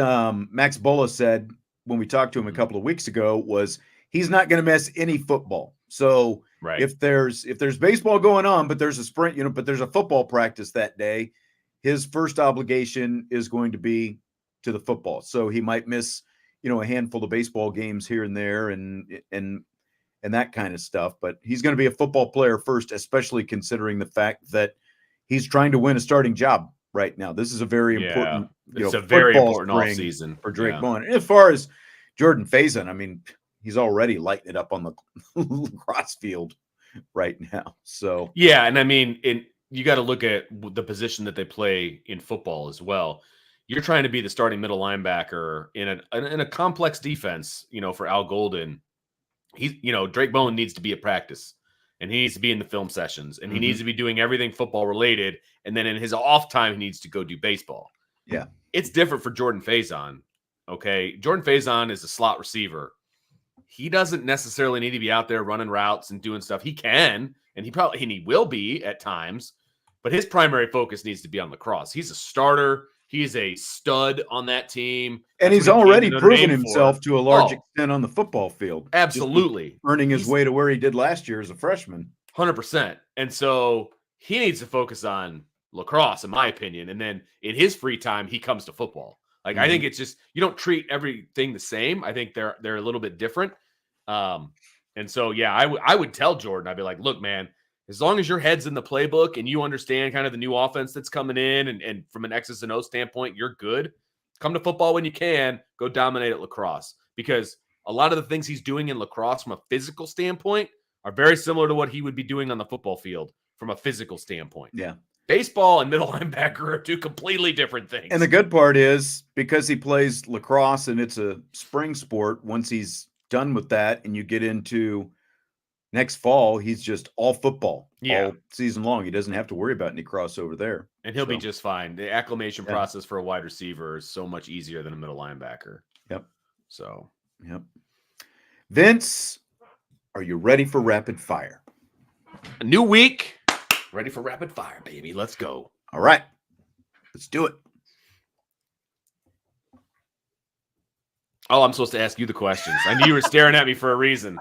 Max Bola said when we talked to him a couple of weeks ago was he's not going to miss any football. So if there's baseball going on, but there's a sprint, but there's a football practice that day, his first obligation is going to be to the football. So he might miss, a handful of baseball games here and there and that kind of stuff. But he's going to be a football player first, especially considering the fact that he's trying to win a starting job right now. This is a very important, it's a very important offseason for Drake Bowen. And as far as Jordan Faison, I mean, he's already lighting it up on the lacrosse field right now. So and I mean, you got to look at the position that they play in football as well. You're trying to be the starting middle linebacker in a complex defense, for Al Golden. Drake Bowen needs to be at practice and he needs to be in the film sessions and he needs to be doing everything football related. And then in his off time, he needs to go do baseball. Yeah. It's different for Jordan Faison. Okay. Jordan Faison is a slot receiver. He doesn't necessarily need to be out there running routes and doing stuff. He can, and he will be at times, but his primary focus needs to be on lacrosse. He's a starter. He's a stud on that team. And he's already proven himself to a large extent on the football field. Absolutely. Earning his way to where he did last year as a freshman. 100%. And so he needs to focus on lacrosse, in my opinion. And then in his free time, he comes to football. I think it's just, you don't treat everything the same. I think they're a little bit different. And so, I would tell Jordan, I'd be like, look, man, as long as your head's in the playbook and you understand kind of the new offense that's coming in and from an X's and O standpoint, you're good. Come to football when you can. Go dominate at lacrosse. Because a lot of the things he's doing in lacrosse from a physical standpoint are very similar to what he would be doing on the football field from a physical standpoint. Yeah. Baseball and middle linebacker are two completely different things. And the good part is because he plays lacrosse and it's a spring sport, once he's done with that and you get into next fall, he's just all football all season long. He doesn't have to worry about any crossover there. And he'll be just fine. The acclimation process for a wide receiver is so much easier than a middle linebacker. Yep. So, Vince, are you ready for rapid fire? A new week. Ready for rapid fire, baby. Let's go. All right. Let's do it. Oh, I'm supposed to ask you the questions. I knew you were staring at me for a reason.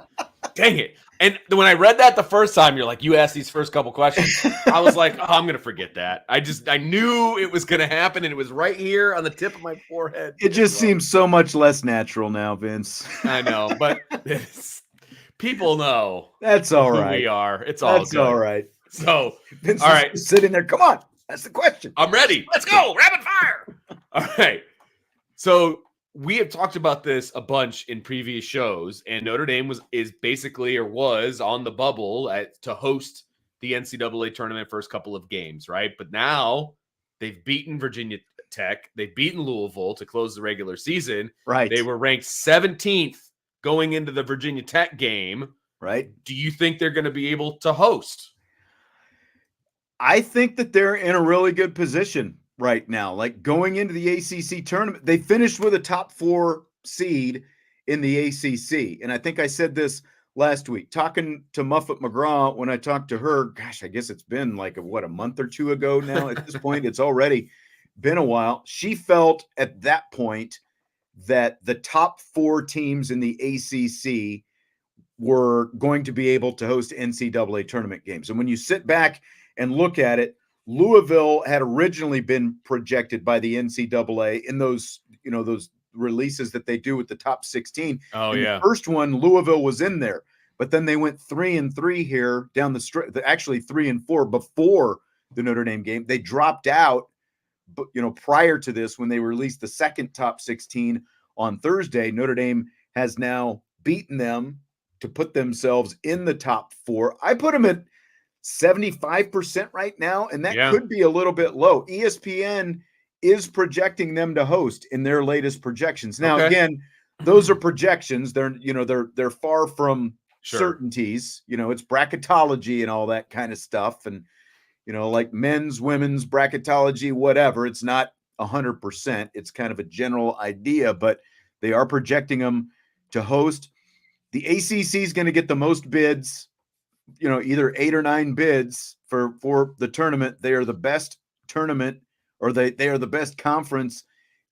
dang it. And when I read that the first time, you're like, you asked these first couple questions. I was like, oh, I'm going to forget that. I knew it was going to happen, and it was right here on the tip of my forehead. It just seems so much less natural now, Vince. I know, but people know. That's all who right. we are. It's all That's good. all right. So, Vince all right. Just sitting there. Come on. That's the question. I'm ready. Let's go. Rapid fire. All right. So we have talked about this a bunch in previous shows, and Notre Dame was on the bubble to host the NCAA tournament first couple of games, right? But now they've beaten Virginia Tech. They've beaten Louisville to close the regular season. Right. They were ranked 17th going into the Virginia Tech game. Right. Do you think they're going to be able to host? I think that they're in a really good position right now. Like going into the ACC tournament, they finished with a top 4 seed in the ACC. And I think I said this last week, talking to Muffet McGraw when I talked to her. Gosh, I guess it's been like a month or two ago now. At this point, it's already been a while. She felt at that point that the top 4 teams in the ACC were going to be able to host NCAA tournament games. And when you sit back and look at it, Louisville had originally been projected by the NCAA in those releases that they do with the top 16. Oh, and yeah. The first one, Louisville was in there, but then they went 3-3 here down the stretch, actually 3-4 before the Notre Dame game. They dropped out, but prior to this, when they released the second top 16 on Thursday, Notre Dame has now beaten them to put themselves in the top 4. I put them at 75% right now, and that could be a little bit low. ESPN is projecting them to host in their latest projections. Now, again, those are projections. They're far from certainties. It's bracketology and all that kind of stuff, and like men's, women's bracketology, whatever. It's not 100%. It's kind of a general idea, but they are projecting them to host. The ACC is going to get the most bids. Either 8 or 9 bids for the tournament. They are the best tournament, or they are the best conference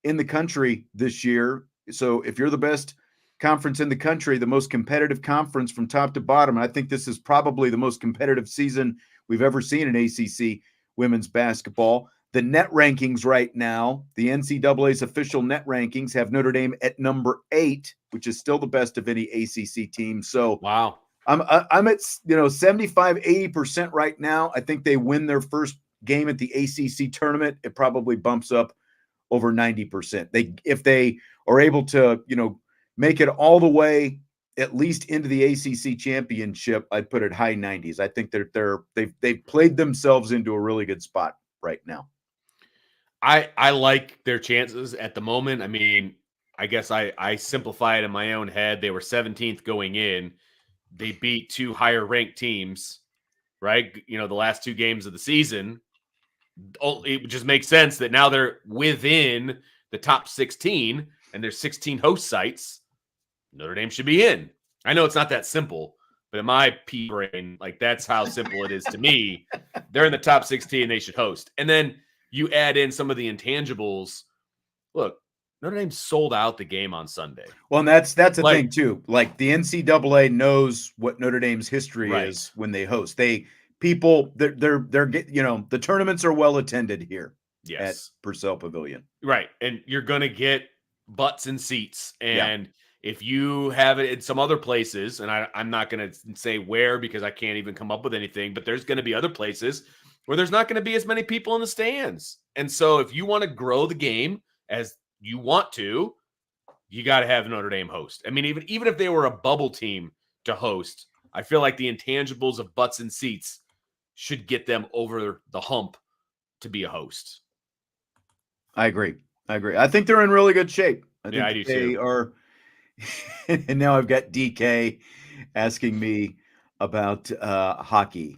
in the country this year. So if you're the best conference in the country, the most competitive conference from top to bottom, I think this is probably the most competitive season we've ever seen in ACC women's basketball. The net rankings right now, the NCAA's official net rankings have Notre Dame at number 8, which is still the best of any ACC team. So wow. I'm at 75-80% right now. I think they win their first game at the ACC tournament. It probably bumps up over 90%. If they are able to make it all the way at least into the ACC championship, I'd put it high 90s. I think they've played themselves into a really good spot right now. I like their chances at the moment. I mean, I guess I simplify it in my own head. They were 17th going in. They beat 2 higher ranked teams, right? The last 2 games of the season. It just makes sense that now they're within the top 16 and there's 16 host sites. Notre Dame should be in. I know it's not that simple, but in my pea brain, like that's how simple it is to me. They're in the top 16. They should host. And then you add in some of the intangibles. Look, Notre Dame sold out the game on Sunday. Well, and that's a thing too. Like the NCAA knows what Notre Dame's history is when they host. The tournaments are well attended here at Purcell Pavilion. Right. And you're going to get butts and seats. And if you have it in some other places, and I'm not going to say where because I can't even come up with anything, but there's going to be other places where there's not going to be as many people in the stands. And so if you want to grow the game as you want to, you got to have Notre Dame host. I mean, even if they were a bubble team to host, I feel like the intangibles of butts and seats should get them over the hump to be a host. I agree. I think they're in really good shape. I do they too. Are. And now I've got DK asking me about hockey,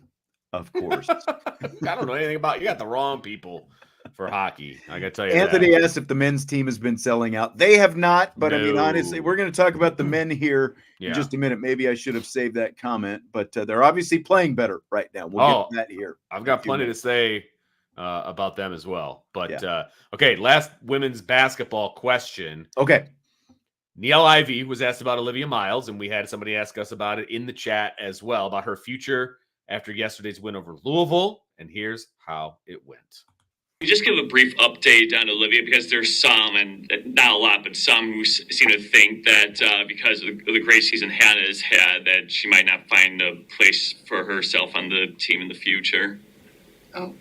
of course. I don't know anything about. You got the wrong people for hockey. I got to tell you. Anthony asked if the men's team has been selling out. They have not, but I mean, honestly, we're going to talk about the men here in just a minute. Maybe I should have saved that comment, but they're obviously playing better right now. We'll get to that here. I've got plenty to say about them as well. But okay, last women's basketball question. Okay. Niele Ivey was asked about Olivia Miles, and we had somebody ask us about it in the chat as well, about her future after yesterday's win over Louisville. And here's how it went. Just give a brief update on Olivia, because there's some, and not a lot, but some who seem to think that because of the great season Hannah has had, that she might not find a place for herself on the team in the future. Oh,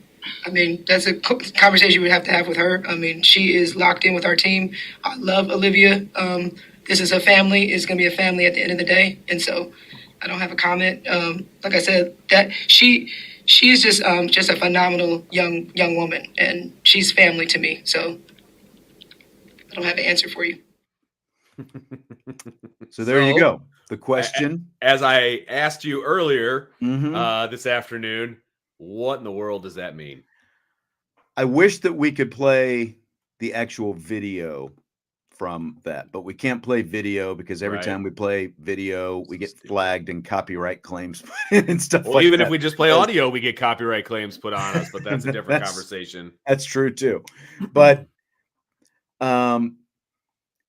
I mean, that's a conversation we'd have to have with her. I mean, she is locked in with our team. I love Olivia. This is a family. It's going to be a family at the end of the day. And so I don't have a comment. Like I said, that she's just a phenomenal young woman, and she's family to me. So I don't have an answer for you. So there you go. The question. As I asked you earlier this afternoon, what in the world does that mean? I wish that we could play the actual video from that, but we can't play video because every time we play video, we get flagged and copyright claims and stuff like that. Even if we just play audio, we get copyright claims put on us, but that's a different conversation. That's true too. But Hannah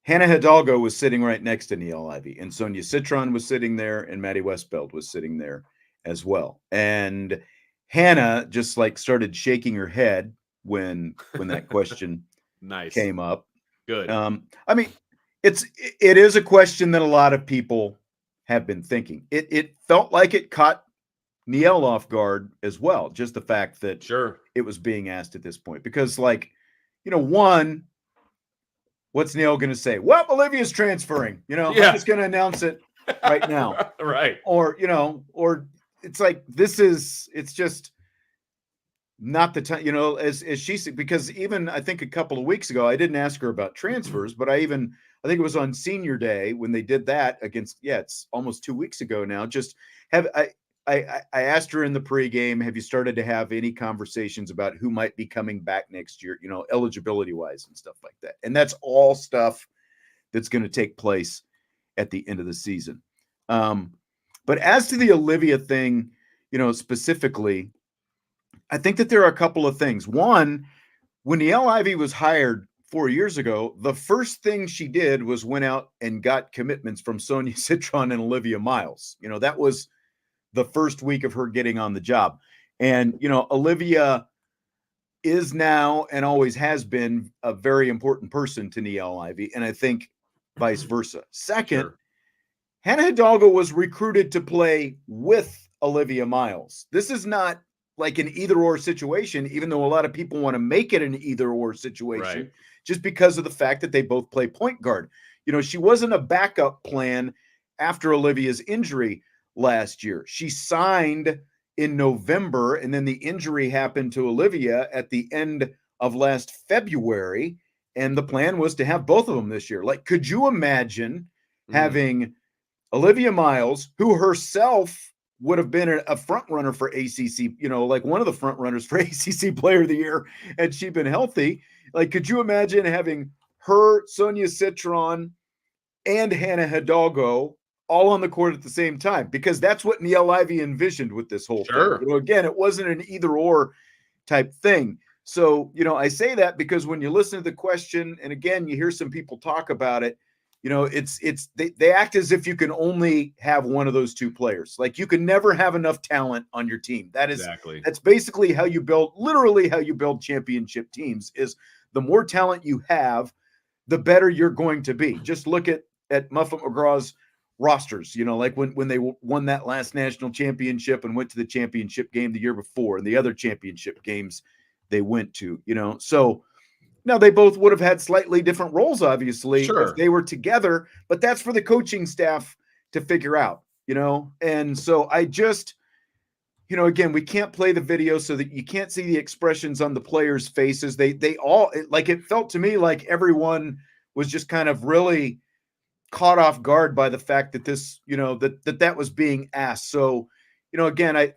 Hidalgo was sitting right next to Niele Ivey, and Sonia Citron was sitting there, and Maddie Westbeld was sitting there as well. And Hannah just like started shaking her head when that question came up. Good. I mean, it is a question that a lot of people have been thinking. It felt like it caught Niele off guard as well. Just the fact that it was being asked at this point, because one, what's Niele going to say? Well, Olivia's transferring, I'm just going to announce it right now. Right. Or it's like, it's just not the time, as she said, because even I think a couple of weeks ago, I didn't ask her about transfers, but I think it was on senior day when they did that against, it's almost 2 weeks ago now. I asked her in the pregame, have you started to have any conversations about who might be coming back next year, eligibility wise and stuff like that. And that's all stuff that's going to take place at the end of the season. But as to the Olivia thing, specifically, I think that there are a couple of things. One, when Niele Ivey was hired 4 years ago, the first thing she did was went out and got commitments from Sonia Citron and Olivia Miles. That was the first week of her getting on the job. And, Olivia is now and always has been a very important person to Niele Ivey, and I think vice versa. Second, Hannah Hidalgo was recruited to play with Olivia Miles. This is not like an either-or situation, even though a lot of people want to make it an either-or situation, just because of the fact that they both play point guard. She wasn't a backup plan after Olivia's injury last year. She signed in November, and then the injury happened to Olivia at the end of last February, and the plan was to have both of them this year. Like, could you imagine having Olivia Miles, who herself would have been a front runner for ACC, like one of the front runners for ACC Player of the Year, had she been healthy? Like, could you imagine having her, Sonia Citron, and Hannah Hidalgo all on the court at the same time? Because that's what Niele Ivey envisioned with this whole thing. Again, it wasn't an either or type thing. So, I say that because when you listen to the question, and again, you hear some people talk about it, they act as if you can only have one of those two players. Like, you can never have enough talent on your team. That's basically how you build championship teams. Is the more talent you have, the better you're going to be. Just look at Muffet McGraw's rosters, like when they won that last national championship and went to the championship game the year before, and the other championship games they went to, so now they both would have had slightly different roles, obviously, if they were together, but that's for the coaching staff to figure out, and so I just, again, we can't play the video so that you can't see the expressions on the players' faces. They all, like, it felt to me like everyone was just kind of really caught off guard by the fact that this, that was being asked. So, again,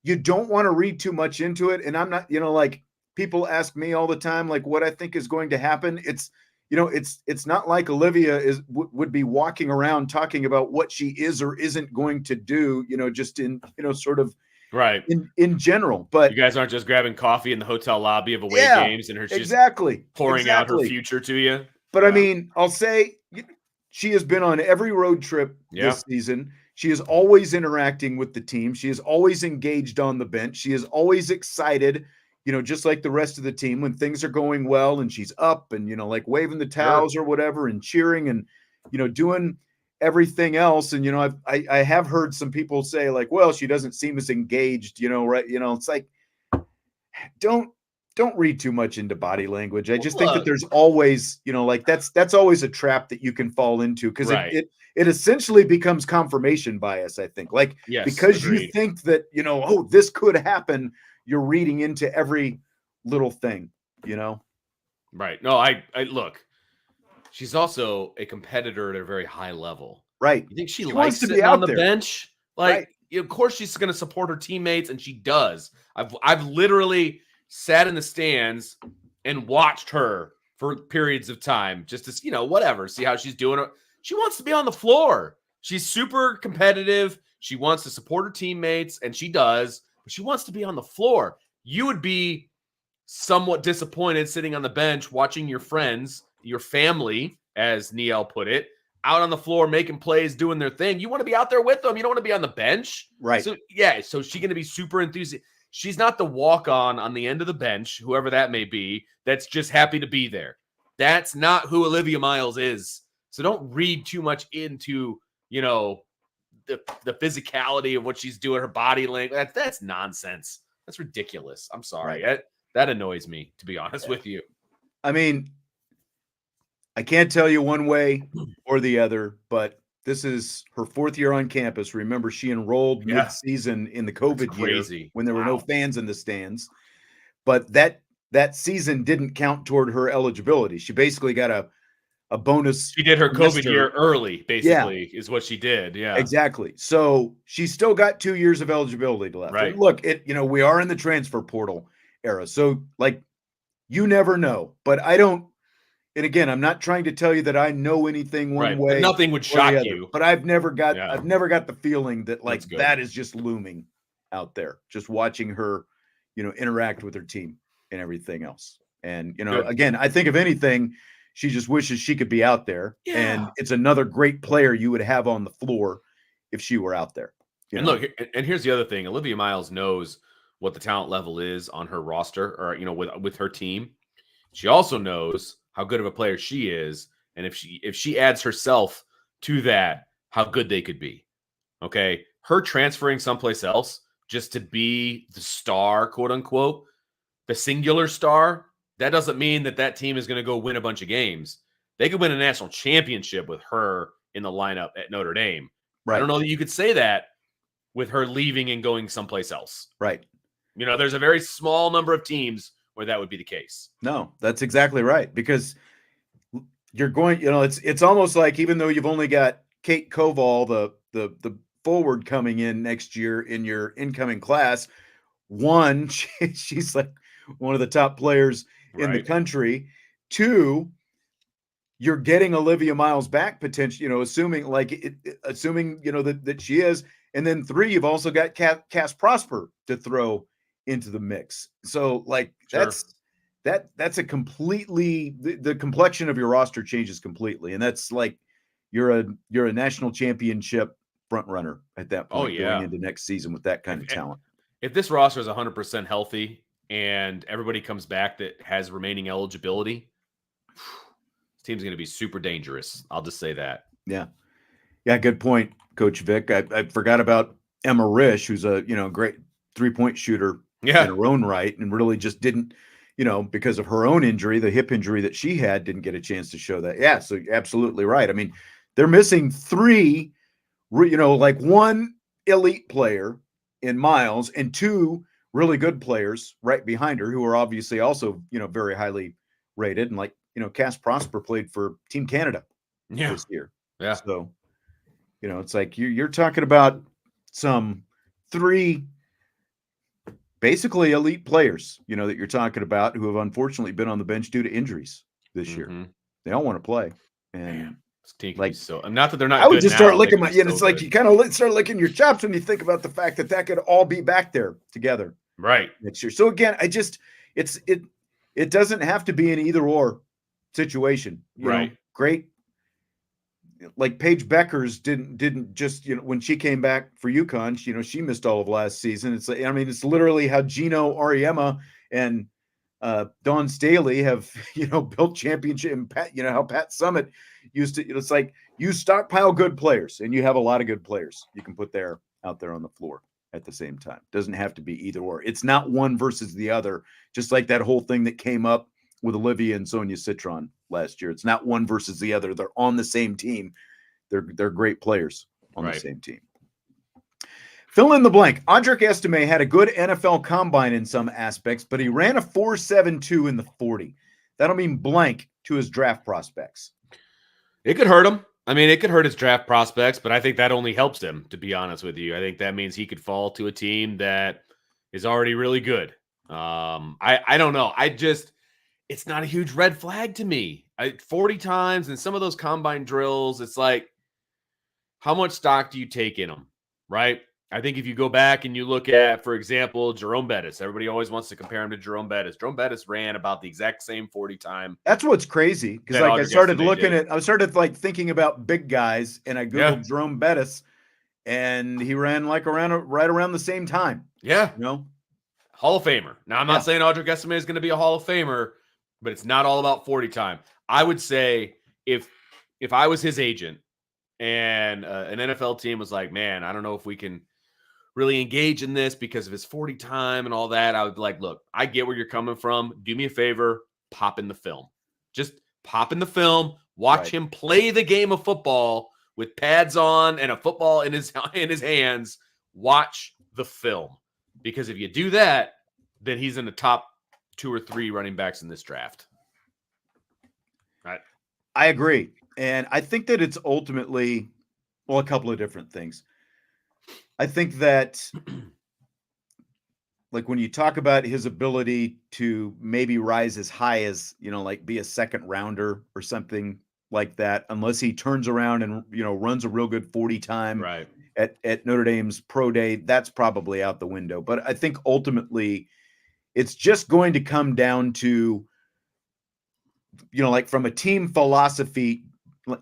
you don't want to read too much into it. And I'm not, like, people ask me all the time, like, what I think is going to happen. It's, it's not like Olivia would be walking around talking about what she is or isn't going to do, just in, sort of in general. But you guys aren't just grabbing coffee in the hotel lobby of away games and her just pouring out her future to you. But I mean, I'll say she has been on every road trip this season. She is always interacting with the team. She is always engaged on the bench. She is always excited, just like the rest of the team when things are going well and she's up and, like waving the towels or whatever and cheering and, doing everything else. And, I have heard some people say like, well, she doesn't seem as engaged, right. It's like, don't read too much into body language. I just think that there's always, like that's always a trap that you can fall into because it essentially becomes confirmation bias, I think. Like, because you think that, oh, this could happen, you're reading into every little thing, Right. No, I look, she's also a competitor at a very high level. Right. You think she likes to be on the bench? Like, of course she's going to support her teammates, and she does. I've literally sat in the stands and watched her for periods of time just to, whatever, see how she's doing. She wants to be on the floor. She's super competitive. She wants to support her teammates, and she does, but she wants to be on the floor. You would be somewhat disappointed sitting on the bench watching your friends, your family, as Niele put it, out on the floor making plays, doing their thing. You want to be out there with them. You don't want to be on the bench. Right. So, so she's going to be super enthusiastic. She's not the walk-on the end of the bench, whoever that may be, that's just happy to be there. That's not who Olivia Miles is. So don't read too much into, the physicality of what she's doing, her body language. That's nonsense. That's ridiculous. I'm sorry. Right. That annoys me, to be honest with you. I mean, I can't tell you one way or the other, but this is her 4th year on campus. Remember, she enrolled mid-season in the COVID year when there were no fans in the stands. But that season didn't count toward her eligibility. She basically got a bonus. She did her COVID year early, basically, is what she did. Yeah, exactly. So she still got 2 years of eligibility left. Right. And look, we are in the transfer portal era. So, like, you never know. But I don't. And again, I'm not trying to tell you that I know anything one way. But nothing would shock you. But I've never got the feeling that like that is just looming out there. Just watching her, interact with her team and everything else. And again, I think if anything, she just wishes she could be out there. Yeah. And it's another great player you would have on the floor if she were out there. Look, and here's the other thing: Olivia Miles knows what the talent level is on her roster, or with her team. She also knows how good of a player she is, and if she adds herself to that, how good they could be. Okay, her transferring someplace else just to be the star, quote unquote, the singular star, that doesn't mean that team is going to go win a bunch of games. They could win a national championship with her in the lineup at Notre Dame. Right. I don't know that you could say that with her leaving and going someplace else. Right. There's a very small number of teams where that would be the case. No, that's exactly right. Because you're going, it's almost like, even though you've only got Kate Koval, the forward coming in next year in your incoming class, one, she's like one of the top players in the country. Two, you're getting Olivia Miles back potentially, assuming that she is. And then three, you've also got Cass Prosper to throw into the mix. So like that's a completely the complexion of your roster changes completely. And that's like you're a national championship front runner at that point going into next season with that kind of talent. If this roster is 100% healthy and everybody comes back that has remaining eligibility, this team's going to be super dangerous. I'll just say that. Yeah. Yeah, good point, Coach Vic. I forgot about Emma Risch, who's a great 3-point shooter in her own right, and really just didn't, because of her own injury, the hip injury that she had, didn't get a chance to show that. Yeah, so absolutely right. I mean, they're missing three, like one elite player in Miles and two really good players right behind her who are obviously also, very highly rated. And like, Cass Prosper played for Team Canada this year. Yeah. So, it's like you're talking about some three basically elite players, that you're talking about who have unfortunately been on the bench due to injuries this year. They all want to play. And like, so not that they're not. I would just start licking my. It's like you kind of start licking your chops when you think about the fact that could all be back there together next year. So again, it doesn't have to be an either or situation. Great. like Paige Beckers didn't just, when she came back for UConn, she missed all of last season. It's like, I mean, it's literally how Gino Auriemma and Dawn Staley have, built championship, and how Pat Summitt used to. It's like you stockpile good players, and you have a lot of good players you can put out there on the floor at the same time. Doesn't have to be either or. It's not one versus the other. Just like that whole thing that came up with Olivia and Sonia Citron last year. It's not one versus the other. They're on the same team. They're great players on the same team. Fill in the blank. Audric Estimé had a good NFL combine in some aspects, but he ran a 4.72 in the 40. That'll mean blank to his draft prospects. It could hurt him. I mean, it could hurt his draft prospects, but I think that only helps him, to be honest with you. I think that means he could fall to a team that is already really good. I don't know. It's not a huge red flag to me. 40 times and some of those combine drills, it's like, how much stock do you take in them, right? I think if you go back and you look at, for example, Jerome Bettis, everybody always wants to compare him to Jerome Bettis. Jerome Bettis ran about the exact same 40 time. That's what's crazy. Because I started thinking about big guys, and I Googled Jerome Bettis, and he ran right around the same time. Yeah. Hall of Famer. Now, I'm not saying Audric Estimé is going to be a Hall of Famer, but it's not all about 40 time. I would say if I was his agent and an NFL team was like, man, I don't know if we can really engage in this because of his 40 time and all that, I would be like, look, I get where you're coming from. Do me a favor, pop in the film. Just pop in the film, watch him play the game of football with pads on and a football in his hands. Watch the film. Because if you do that, then he's in the top 2 or 3 running backs in this draft. Right. I agree. And I think that it's ultimately, a couple of different things. I think that, like, when you talk about his ability to maybe rise as high as, like be a second rounder or something like that, unless he turns around and, runs a real good 40 time at Notre Dame's pro day, that's probably out the window. But I think ultimately it's just going to come down to, like from a team philosophy,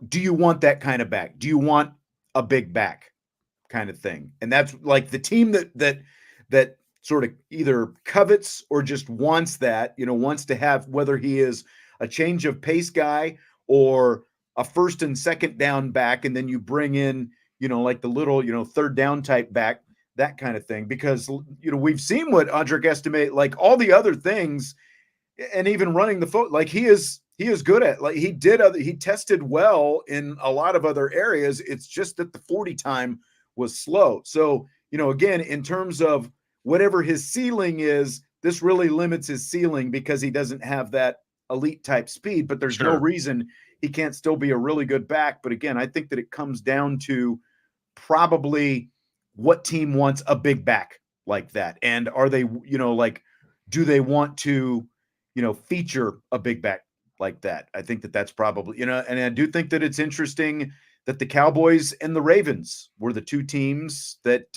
do you want that kind of back? Do you want a big back kind of thing? And that's like the team that sort of either covets or just wants that, wants to have, whether he is a change of pace guy or a first and second down back. And then you bring in, like the little, third down type back, that kind of thing. Because, we've seen what Audric Estimé, like all the other things, and even running the foot, like he is good at, like he tested well in a lot of other areas. It's just that the 40 time was slow. So, again, in terms of whatever his ceiling is, this really limits his ceiling because he doesn't have that elite type speed, but there's no reason he can't still be a really good back. But again, I think that it comes down to probably what team wants a big back like that. And are they, do they want to, feature a big back like that? I think that that's probably, and I do think that it's interesting that the Cowboys and the Ravens were the two teams that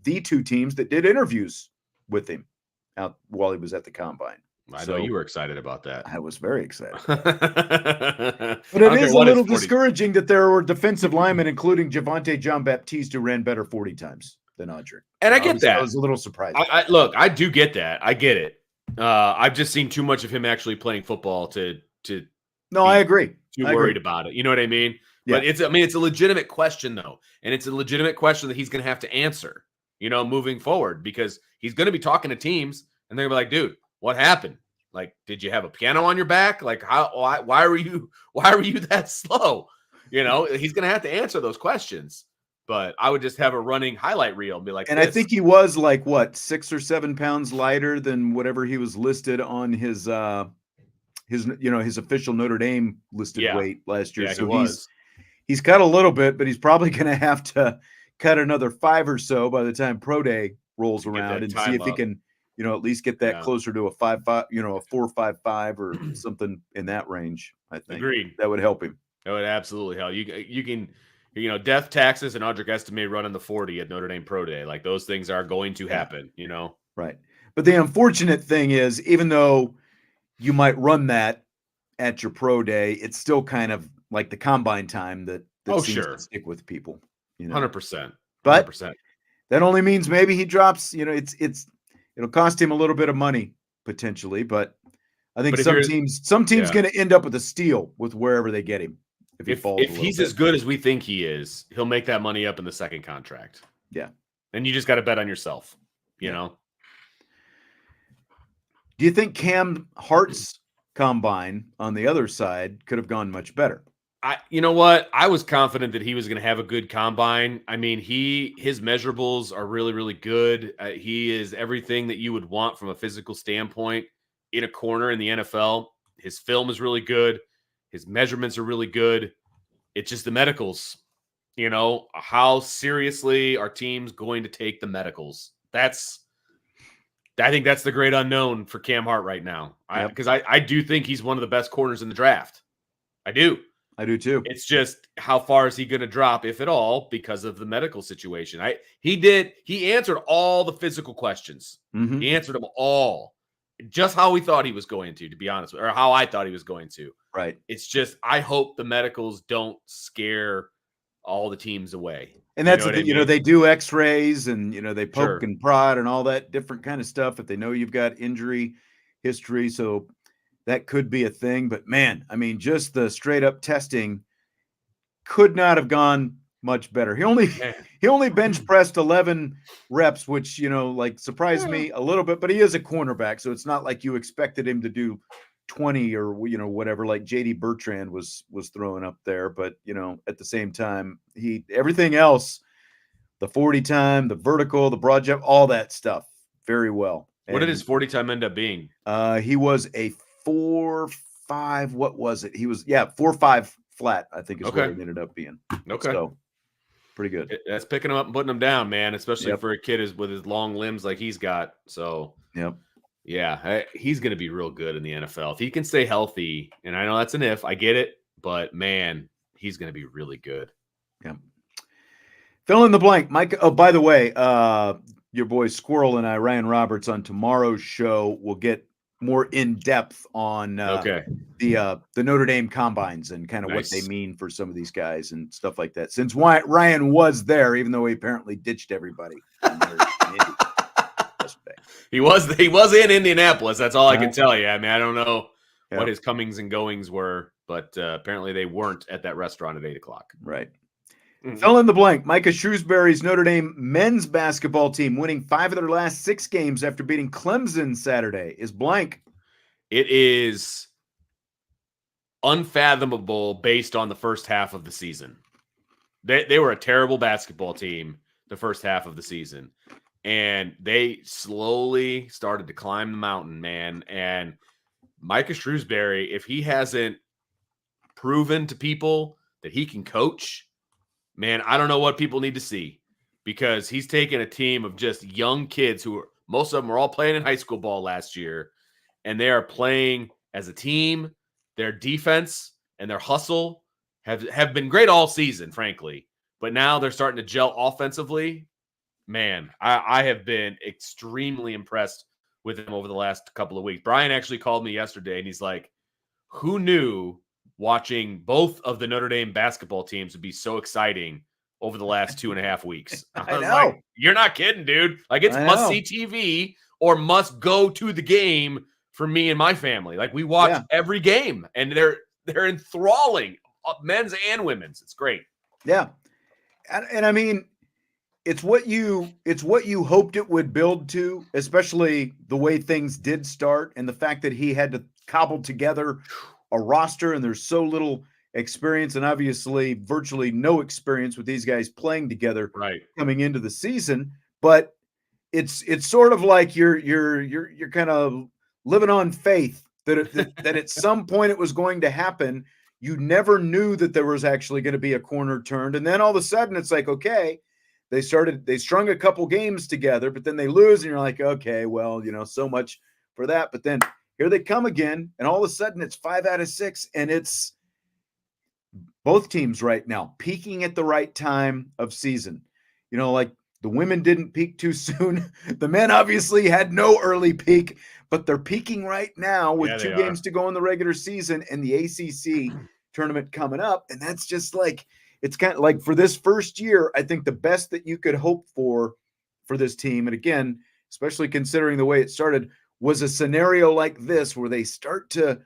did interviews with him out while he was at the combine. I know you were excited about that. I was very excited. But it is a little discouraging that there were defensive linemen, including Javonte Jean-Baptiste, who ran better 40 times than Audric. And I get that. I was a little surprised. Look, I do get that. I get it. I've just seen too much of him actually playing football to I agree. Too worried about it. You know what I mean? Yeah. But it's a legitimate question though. And it's a legitimate question that he's going to have to answer, moving forward, because he's going to be talking to teams and they're going to be like, dude, what happened? Like, did you have a piano on your back? Like, why were you that slow? He's going to have to answer those questions. But I would just have a running highlight reel and be like, I think he was like, 6 or 7 pounds lighter than whatever he was listed on his official Notre Dame listed weight last year. Yeah, so he's cut a little bit, but he's probably going to have to cut another 5 or so by the time pro day rolls around, and see if he can, at least get that closer to a 5.5, a 4.55 or something in that range. I think agreed. That would help him. That would absolutely help. You can, death, taxes, and Audric Estimé running the 40 at Notre Dame pro day. Like, those things are going to happen, Right. But the unfortunate thing is, even though you might run that at your pro day, it's still kind of like the combine time that seems sure. to stick with people. 100%. But that only means maybe he drops. It'll cost him a little bit of money potentially, but I think some teams going to end up with a steal with wherever they get him. If he's as good as we think he is, he'll make that money up in the second contract. Yeah. And you just got to bet on yourself, you know? Do you think Cam Hart's combine on the other side could have gone much better? You know what? I was confident that he was going to have a good combine. I mean, his measurables are really, really good. He is everything that you would want from a physical standpoint in a corner in the NFL. His film is really good. His measurements are really good. It's just the medicals. How seriously are teams going to take the medicals? I think that's the great unknown for Cam Hart right now. Because I do think he's one of the best corners in the draft. I do too. It's just how far is he going to drop, if at all, because of the medical situation. He answered all the physical questions. Mm-hmm. He answered them all. Just how we thought he was going to be honest, or how I thought he was going to. Right. It's just I hope the medicals don't scare all the teams away. And that's they do X-rays and they poke and prod and all that different kind of stuff if they know you've got injury history. So that could be a thing. But man, I mean, just the straight up testing could not have gone much better. He only bench pressed 11 reps, which surprised me a little bit. But he is a cornerback, so it's not like you expected him to do 20 or whatever like JD Bertrand was throwing up there. But at the same time, everything else, the 40 time, the vertical, the broad jump, all that stuff, very well. What did his 40 time end up being? He was a 4.5. What was it? He was 4.5 flat, I think is what it ended up being. Okay. So pretty good. That's picking him up and putting him down, man, especially for a kid with his long limbs like he's got. So yeah, he's going to be real good in the NFL. If he can stay healthy, and I know that's an if, I get it, but man, he's going to be really good. Yeah. Fill in the blank, Mike. Oh, by the way, your boy Squirrel and I, Ryan Roberts, on tomorrow's show will get more in depth on the Notre Dame combines and kind of what they mean for some of these guys and stuff like that. Since Ryan was there, even though he apparently ditched everybody. He was in Indianapolis. That's all I can tell you. I mean, I don't know what his comings and goings were, but apparently they weren't at that restaurant at 8:00. Right. Mm-hmm. Fill in the blank. Micah Shrewsbury's Notre Dame men's basketball team winning 5 of their last 6 games after beating Clemson Saturday is blank. It is unfathomable based on the first half of the season. They were a terrible basketball team the first half of the season. And they slowly started to climb the mountain, man. And Micah Shrewsbury, if he hasn't proven to people that he can coach, man, I don't know what people need to see, because he's taken a team of just young kids who most of them were all playing in high school ball last year, and they are playing as a team. Their defense and their hustle have been great all season, frankly. But now they're starting to gel offensively. Man, I have been extremely impressed with him over the last couple of weeks. Brian actually called me yesterday, and he's like, who knew watching both of the Notre Dame basketball teams would be so exciting over the last 2.5 weeks? I know. Like, you're not kidding, dude. Like, it's must-see TV or must go to the game for me and my family. Like, we watch every game, and they're enthralling, men's and women's. It's great. Yeah. And I mean, it's what you hoped it would build to, especially the way things did start and the fact that he had to cobble together a roster, and there's so little experience and obviously virtually no experience with these guys playing together coming into the season. But it's sort of like you're kind of living on faith that at some point it was going to happen. You never knew that there was actually going to be a corner turned, and then all of a sudden it's like, okay, they strung a couple games together, but then they lose, and you're like, okay, well, so much for that. But then here they come again, and all of a sudden it's 5 out of 6, and it's both teams right now peaking at the right time of season. Like the women didn't peak too soon. The men obviously had no early peak, but they're peaking right now with 2 games to go in the regular season, and the ACC tournament coming up. And that's just like, it's kind of like for this first year, I think the best that you could hope for this team, and again, especially considering the way it started, was a scenario like this where they start to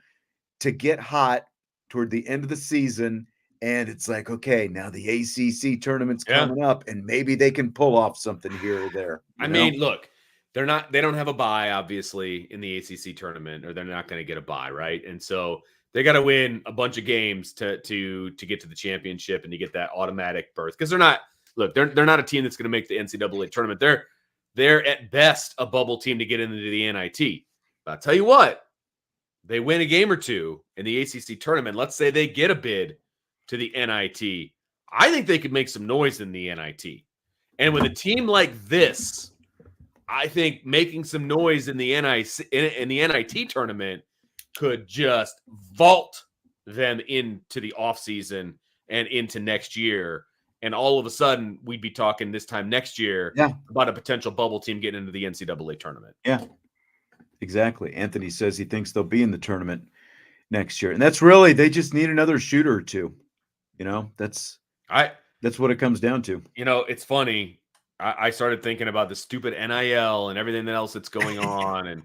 get hot toward the end of the season. And it's like, okay, now the ACC tournament's coming up, and maybe they can pull off something here or there. I mean, look, they don't have a bye, obviously, in the ACC tournament, or they're not going to get a bye, right? And so they got to win a bunch of games to get to the championship and to get that automatic berth. Because they're not a team that's going to make the NCAA tournament. They're at best a bubble team to get into the NIT. But I'll tell you what, they win a game or two in the ACC tournament. Let's say they get a bid to the NIT. I think they could make some noise in the NIT. And with a team like this, I think making some noise in the NIT tournament could just vault them into the offseason and into next year. And all of a sudden, we'd be talking this time next year about a potential bubble team getting into the NCAA tournament. Yeah, exactly. Anthony says he thinks they'll be in the tournament next year. And that's really, they just need another shooter or two. That's what it comes down to. It's funny. I started thinking about the stupid NIL and everything else that's going on. And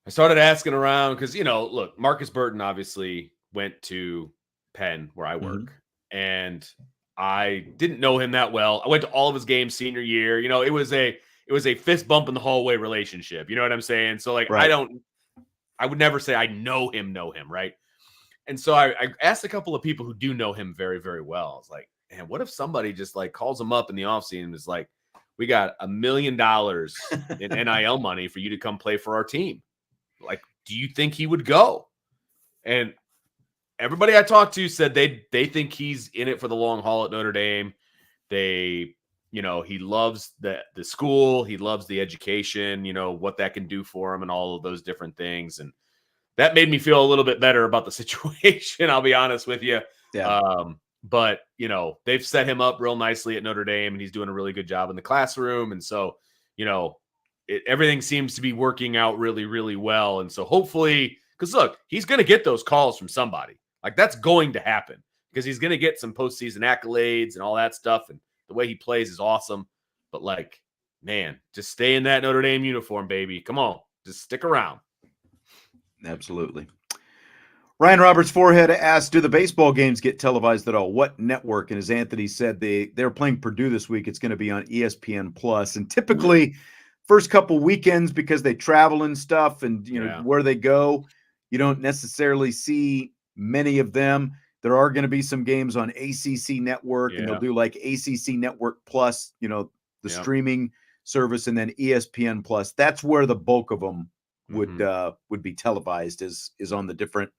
I started asking around because, look, Marcus Burton obviously went to Penn where I work. Mm-hmm. And I didn't know him that well. I went to all of his games senior year. It was a fist bump in the hallway relationship. You know what I'm saying? So like, right. I would never say I know him, right? And so I asked a couple of people who do know him very, very well. I was like, man, what if somebody just like calls him up in the offseason and is like, we got $1 million in NIL money for you to come play for our team. Like, do you think he would go? And everybody I talked to said they think he's in it for the long haul at Notre Dame. He loves the school. He loves the education, what that can do for him and all of those different things. And that made me feel a little bit better about the situation. I'll be honest with you. Yeah. But they've set him up real nicely at Notre Dame, and he's doing a really good job in the classroom. And so, everything seems to be working out really, really well. And so hopefully, because look, he's going to get those calls from somebody. Like, that's going to happen because he's going to get some postseason accolades and all that stuff. And the way he plays is awesome. But like, man, just stay in that Notre Dame uniform, baby. Come on, just stick around. Absolutely. Ryan Roberts Forehead asked, do the baseball games get televised at all? What network? And as Anthony said, they're playing Purdue this week. It's going to be on ESPN Plus. And typically first couple weekends, because they travel and stuff and where they go, you don't necessarily see many of them. There are going to be some games on ACC Network, and they'll do like ACC Network Plus, the streaming service, and then ESPN Plus. That's where the bulk of them would be televised is on the different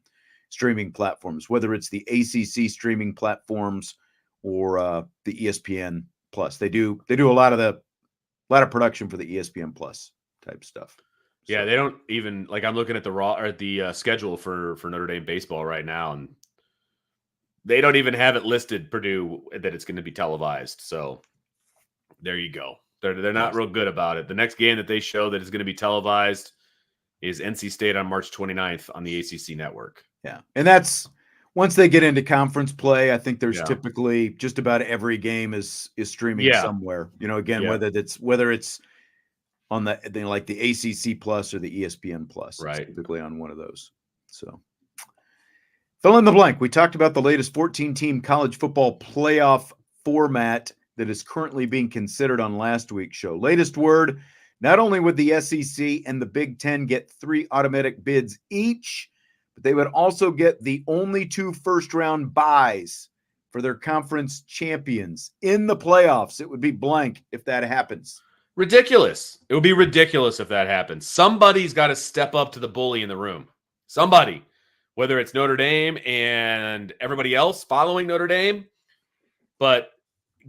streaming platforms, whether it's the ACC streaming platforms or the ESPN Plus. They do a lot of production for the ESPN Plus type stuff. Yeah, they don't even like. I'm looking at the schedule for Notre Dame baseball right now, and they don't even have it listed Purdue that it's going to be televised. So there you go. They're not real good about it. The next game that they show that is going to be televised is NC State on March 29th on the ACC network. Yeah. And that's once they get into conference play, I think there's typically just about every game is streaming somewhere, again, whether it's on like the ACC Plus or the ESPN Plus, right? Typically on one of those. So fill in the blank. We talked about the latest 14-team college football playoff format that is currently being considered on last week's show. Latest word, not only would the SEC and the Big Ten get 3 automatic bids each, but they would also get the only 2 first-round buys for their conference champions in the playoffs. It would be blank if that happens. Ridiculous. It would be ridiculous if that happens. Somebody's got to step up to the bully in the room. Somebody, whether it's Notre Dame and everybody else following Notre Dame. But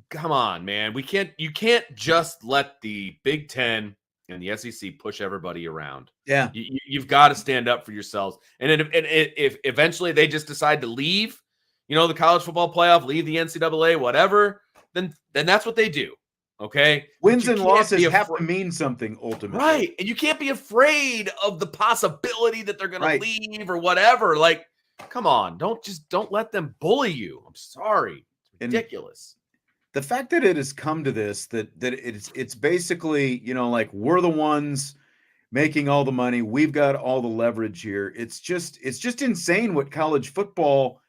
come on, man. You can't just let the Big Ten and the SEC push everybody around. Yeah. You've got to stand up for yourselves. And if eventually they just decide to leave, the college football playoff, leave the NCAA, whatever, then that's what they do. Okay. Wins and losses have to mean something ultimately. Right. And you can't be afraid of the possibility that they're going to leave or whatever. Like, Come on, don't let them bully you. I'm sorry. It's ridiculous. And the fact that it has come to this, that it's basically, like we're the ones making all the money. We've got all the leverage here. It's just insane what college football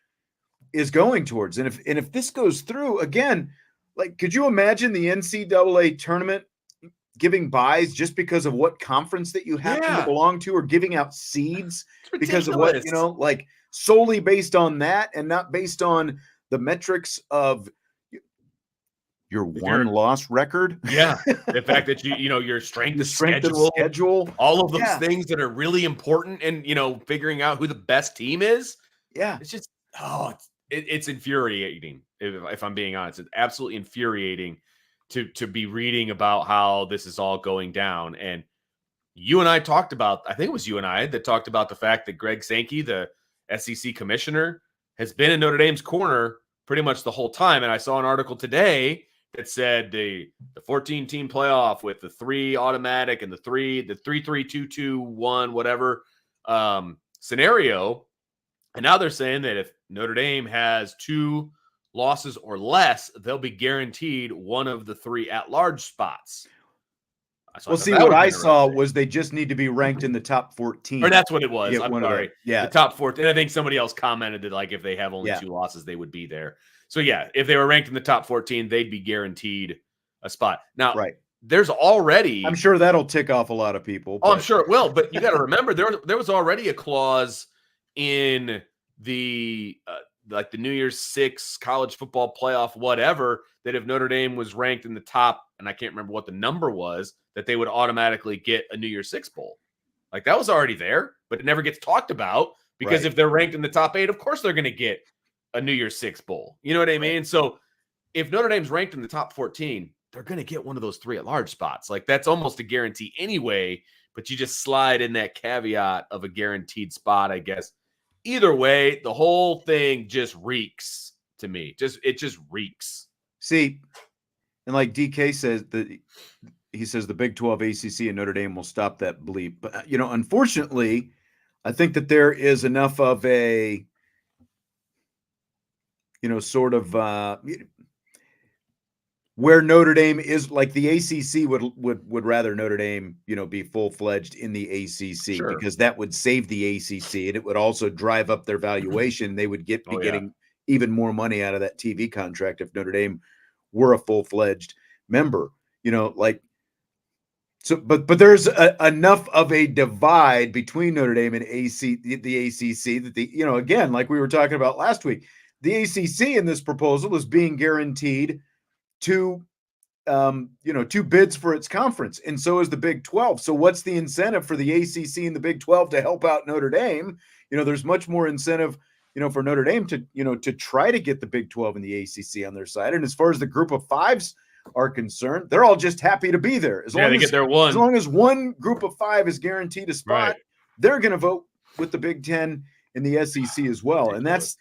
is going towards. And if this goes through again, like, could you imagine the NCAA tournament giving buys just because of what conference that you happen to belong to, or giving out seeds because of what, like solely based on that and not based on the metrics of your one-loss record? Yeah. The fact that your strength of schedule, all of those things that are really important, and, figuring out who the best team is. Yeah. It's just, it's infuriating. If I'm being honest, it's absolutely infuriating to be reading about how this is all going down. And you and I talked about, I think it was you and I that talked about the fact that Greg Sankey, the SEC commissioner, has been in Notre Dame's corner pretty much the whole time. And I saw an article today that said the 14-team playoff with the 3 automatic and the 3-3-2-2-1 whatever scenario. And now they're saying that if Notre Dame has 2 losses or less, they'll be guaranteed one of the 3 at-large spots. Well, see, what I saw was they just need to be ranked in the top 14. Or that's what it was. I'm sorry. The top 14. And I think somebody else commented that, like, if they have only 2 losses, they would be there. So, yeah, if they were ranked in the top 14, they'd be guaranteed a spot. Now, there's already... I'm sure that'll tick off a lot of people. Oh, I'm sure it will. But you got to remember, there was already a clause in the like the New Year's 6 college football playoff, whatever, that if Notre Dame was ranked in the top, and I can't remember what the number was, that they would automatically get a New Year's 6 bowl. Like, that was already there, but it never gets talked about, because if they're ranked in the top 8, of course they're going to get a New Year's 6 bowl. You know what I mean? So if Notre Dame's ranked in the top 14, they're going to get one of those 3 at-large spots. Like, that's almost a guarantee anyway, but you just slide in that caveat of a guaranteed spot, I guess. Either way, the whole thing just reeks to me. It just reeks. See, and like DK says, he says the Big 12, ACC, and Notre Dame will stop that bleep. But, unfortunately, I think that there is enough of a, sort of where Notre Dame is, like, the ACC would rather Notre Dame, be full-fledged in the ACC, because that would save the ACC, and it would also drive up their valuation. They would be getting even more money out of that TV contract if Notre Dame were a full-fledged member, so, but there's enough of a divide between Notre Dame and the ACC that again, like we were talking about last week, the ACC in this proposal is being guaranteed 2 bids for its conference, and so is the Big 12. So what's the incentive for the ACC and the Big 12 to help out Notre Dame? There's much more incentive, for Notre Dame to try to get the Big 12 and the ACC on their side. And as far as the group of 5s are concerned, they're all just happy to be there. As long as one group of 5 is guaranteed a spot, they're going to vote with the Big 10 and the SEC as well. And that's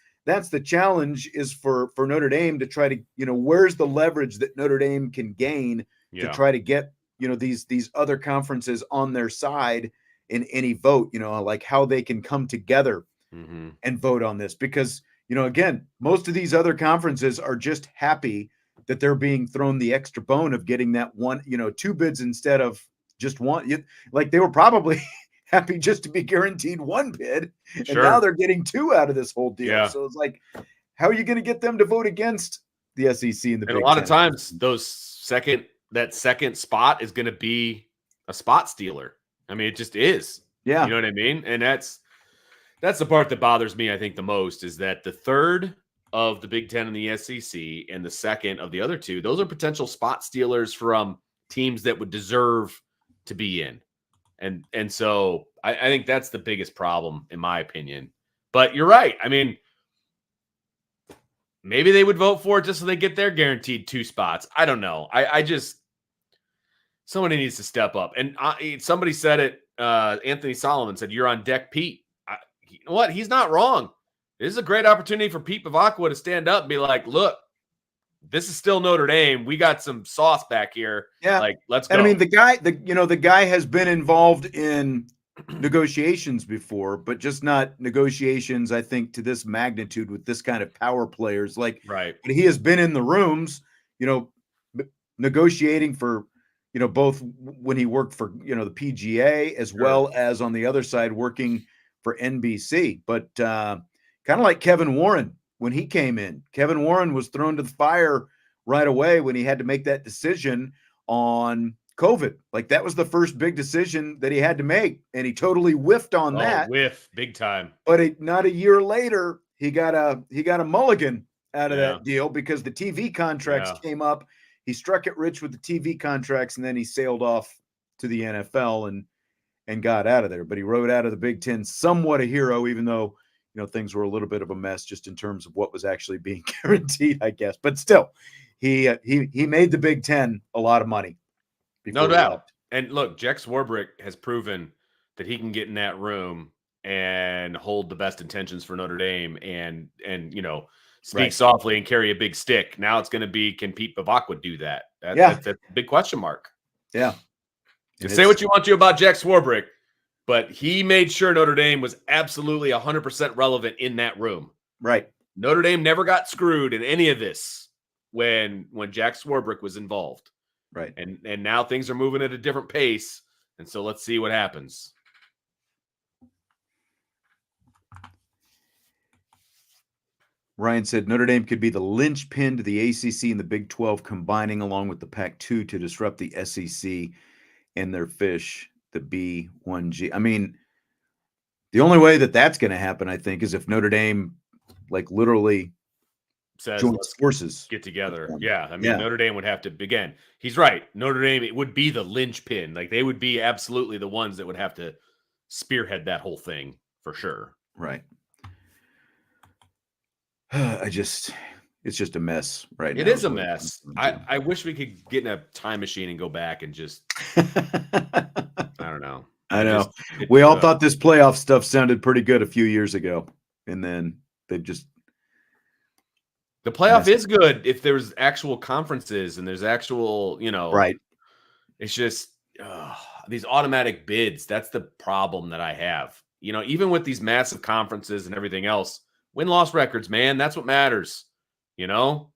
the challenge, is for Notre Dame to try to, where's the leverage that Notre Dame can gain to try to get, these other conferences on their side in any vote, like how they can come together and vote on this. Because, again, most of these other conferences are just happy that they're being thrown the extra bone of getting that 2 bids instead of just 1. Like, they were probably happy just to be guaranteed 1 bid, and now they're getting 2 out of this whole deal. So it's like, how are you going to get them to vote against the SEC and the Big 10? A lot of times, that second spot is going to be a spot stealer. I mean, it just is. Yeah, you know what I mean. And that's the part that bothers me, I think, the most, is that the third of the Big 10 and the SEC and the second of the other 2, those are potential spot stealers from teams that would deserve to be in. And so I think that's the biggest problem, in my opinion. But you're right. I mean, maybe they would vote for it just so they get their guaranteed 2 spots. I don't know. I just, somebody needs to step up. And somebody said it. Anthony Solomon said, "You're on deck, Pete." You know what? He's not wrong. This is a great opportunity for Pete Bavacqua to stand up and be like, "Look, this is still Notre Dame. We got some sauce back here. Yeah, like, let's go." And I mean, the guy has been involved in negotiations before, but just not negotiations, I think, to this magnitude with this kind of power players. Like, right. But he has been in the rooms, negotiating for, both when he worked for, the PGA as well as on the other side working for NBC. But kind of like Kevin Warren when he came in. Kevin Warren was thrown to the fire right away when he had to make that decision on COVID. Like that was the first big decision that he had to make, and he totally whiffed on that. Whiff, big time. But not a year later, he got a mulligan out of that deal because the TV contracts came up. He struck it rich with the TV contracts, and then he sailed off to the NFL and got out of there. But he rode out of the Big Ten somewhat a hero, even though things were a little bit of a mess just in terms of what was actually being guaranteed, I guess. But still, he made the Big Ten a lot of money. No doubt. And look, Jack Swarbrick has proven that he can get in that room and hold the best intentions for Notre Dame and speak softly and carry a big stick. Now it's going to be, can Pete Bavacqua do that? That's a big question mark. Yeah. You say what you want to about Jack Swarbrick, but he made sure Notre Dame was absolutely 100% relevant in that room. Right. Notre Dame never got screwed in any of this when Jack Swarbrick was involved. Right. And now things are moving at a different pace. And so let's see what happens. Ryan said Notre Dame could be the linchpin to the ACC and the Big 12 combining along with the Pac-2 to disrupt the SEC and their fish, the B1G. I mean, the only way that that's going to happen, I think, is if Notre Dame literally says joins forces, get together. Yeah. I mean, Notre Dame would have to, again, he's right. Notre Dame, it would be the linchpin. They would be absolutely the ones that would have to spearhead that whole thing for sure. Right. It's just a mess right now. It is a mess. I wish we could get in a time machine and go back and just, I don't know. I know. We all thought this playoff stuff sounded pretty good a few years ago. And then they've just. The playoff is good if there's actual conferences and there's actual, Right. It's just these automatic bids. That's the problem that I have. Even with these massive conferences and everything else, win-loss records, man, that's what matters. I know.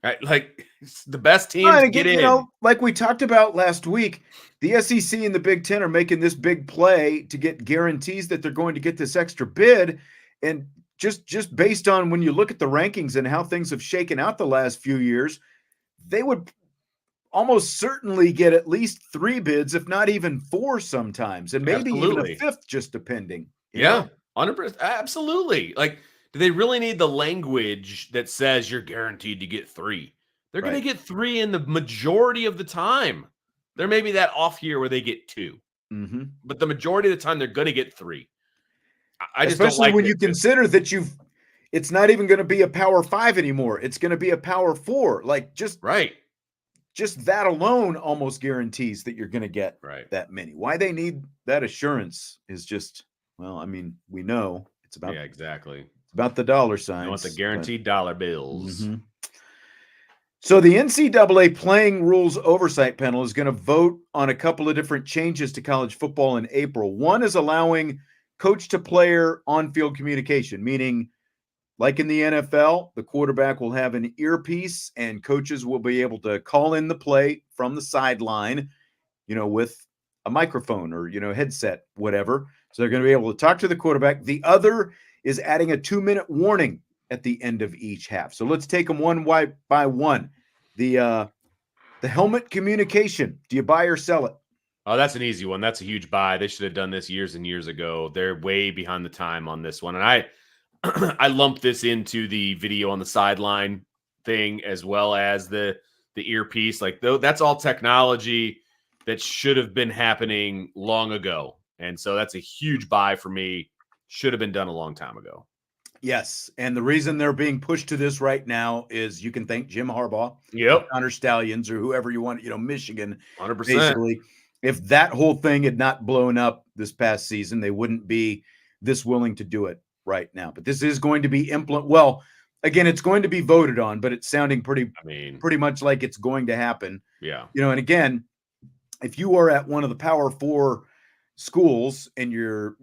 The best teams get in. Like we talked about last week, the SEC and the Big Ten are making this big play to get guarantees that they're going to get this extra bid. And just based on when you look at the rankings and how things have shaken out the last few years, they would almost certainly get at least 3 bids, if not even 4 sometimes, and maybe even a 5th, just depending. Yeah, 100%. Absolutely. Do they really need the language that says you're guaranteed to get 3? They're going to get 3 in the majority of the time. There may be that off year where they get 2, but the majority of the time they're going to get 3. I just especially don't like when you consider that it's not even going to be a Power 5 anymore. It's going to be a Power 4. Just that alone almost guarantees that you're going to get that many. Why they need that assurance is just, we know it's about. Yeah, exactly. It's about the dollar signs. You want the guaranteed dollar bills. So the NCAA Playing Rules Oversight Panel is going to vote on a couple of different changes to college football in April. One is allowing coach-to-player on-field communication, meaning like in the NFL, the quarterback will have an earpiece and coaches will be able to call in the play from the sideline, with a microphone or, headset, whatever. So they're going to be able to talk to the quarterback. The other is adding a 2-minute warning at the end of each half. So let's take them one by one. The helmet communication. Do you buy or sell it? Oh, that's an easy one. That's a huge buy. They should have done this years and years ago. They're way behind the time on this one. And I lumped this into the video on the sideline thing as well as the earpiece. That's all technology that should have been happening long ago. And so that's a huge buy for me. Should have been done a long time ago. Yes. And the reason they're being pushed to this right now is you can thank Jim Harbaugh, Connor Stallions, or whoever you want, Michigan. 100%. Basically, if that whole thing had not blown up this past season, they wouldn't be this willing to do it right now. But this is going to be well, again, it's going to be voted on, but it's sounding pretty much like it's going to happen. Yeah. And again, if you are at one of the Power 4 schools and your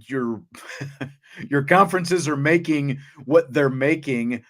your conferences are making what they're making,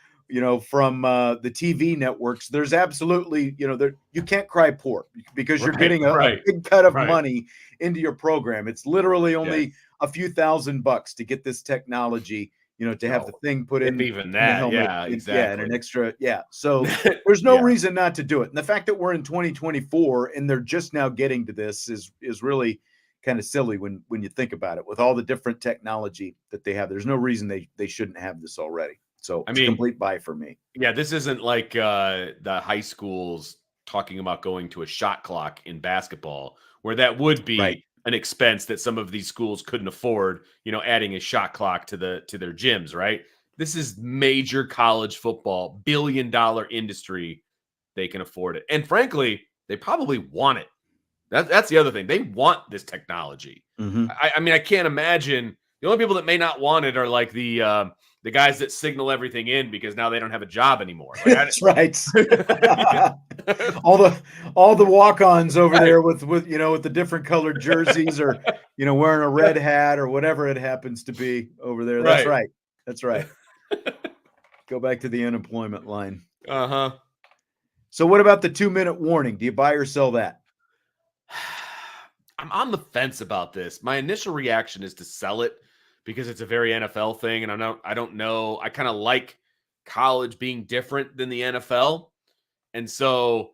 from the TV networks, there's absolutely, you can't cry poor because you're getting a big cut of money into your program. It's literally only a few $1,000s to get this technology, to have the thing put in, even that, the helmet, exactly, and an extra, So there's no reason not to do it. And the fact that we're in 2024 and they're just now getting to this is really kind of silly when you think about it. With all the different technology that they have, there's no reason they shouldn't have this already. So it's a complete buy for me. Yeah, this isn't like the high schools talking about going to a shot clock in basketball, where that would be an expense that some of these schools couldn't afford, adding a shot clock to their gyms, right? This is major college football, billion-dollar industry. They can afford it. And frankly, they probably want it. That's the other thing. They want this technology. Mm-hmm. I mean, I can't imagine. The only people that may not want it are like the guys that signal everything in because now they don't have a job anymore. Like, that's right. all the walk-ons over there with the different colored jerseys, or wearing a red hat or whatever it happens to be over there. That's right. That's right. Go back to the unemployment line. Uh-huh. So what about the 2-minute warning? Do you buy or sell that? I'm on the fence about this. My initial reaction is to sell it because it's a very NFL thing, and I don't know. I kind of like college being different than the NFL, and so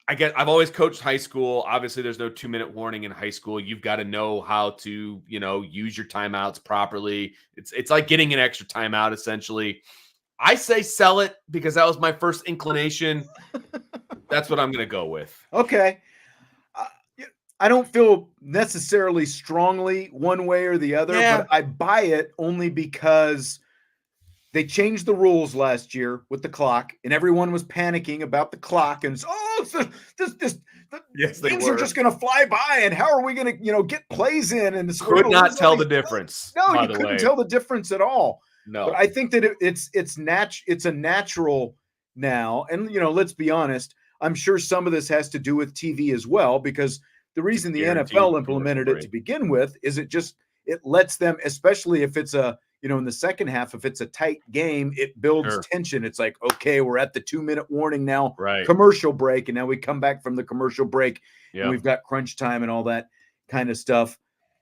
I guess I've always coached high school. Obviously, there's no 2-minute warning in high school. You've got to know how to, use your timeouts properly. It's like getting an extra timeout, essentially. I say sell it because that was my first inclination. That's what I'm going to go with. Okay. I don't feel necessarily strongly one way or the other, but I buy it only because they changed the rules last year with the clock, and everyone was panicking about the clock. And things are just going to fly by, and how are we going to, get plays in? And could not tell the difference. No, you couldn't tell the difference at all. No, but I think that it's a natural now, and let's be honest. I'm sure some of this has to do with TV as well, because the reason the NFL implemented it to begin with is it lets them, especially if it's in the second half, if it's a tight game, it builds tension. It's like, okay, we're at the 2-minute warning now, commercial break. And now we come back from the commercial break and we've got crunch time and all that kind of stuff.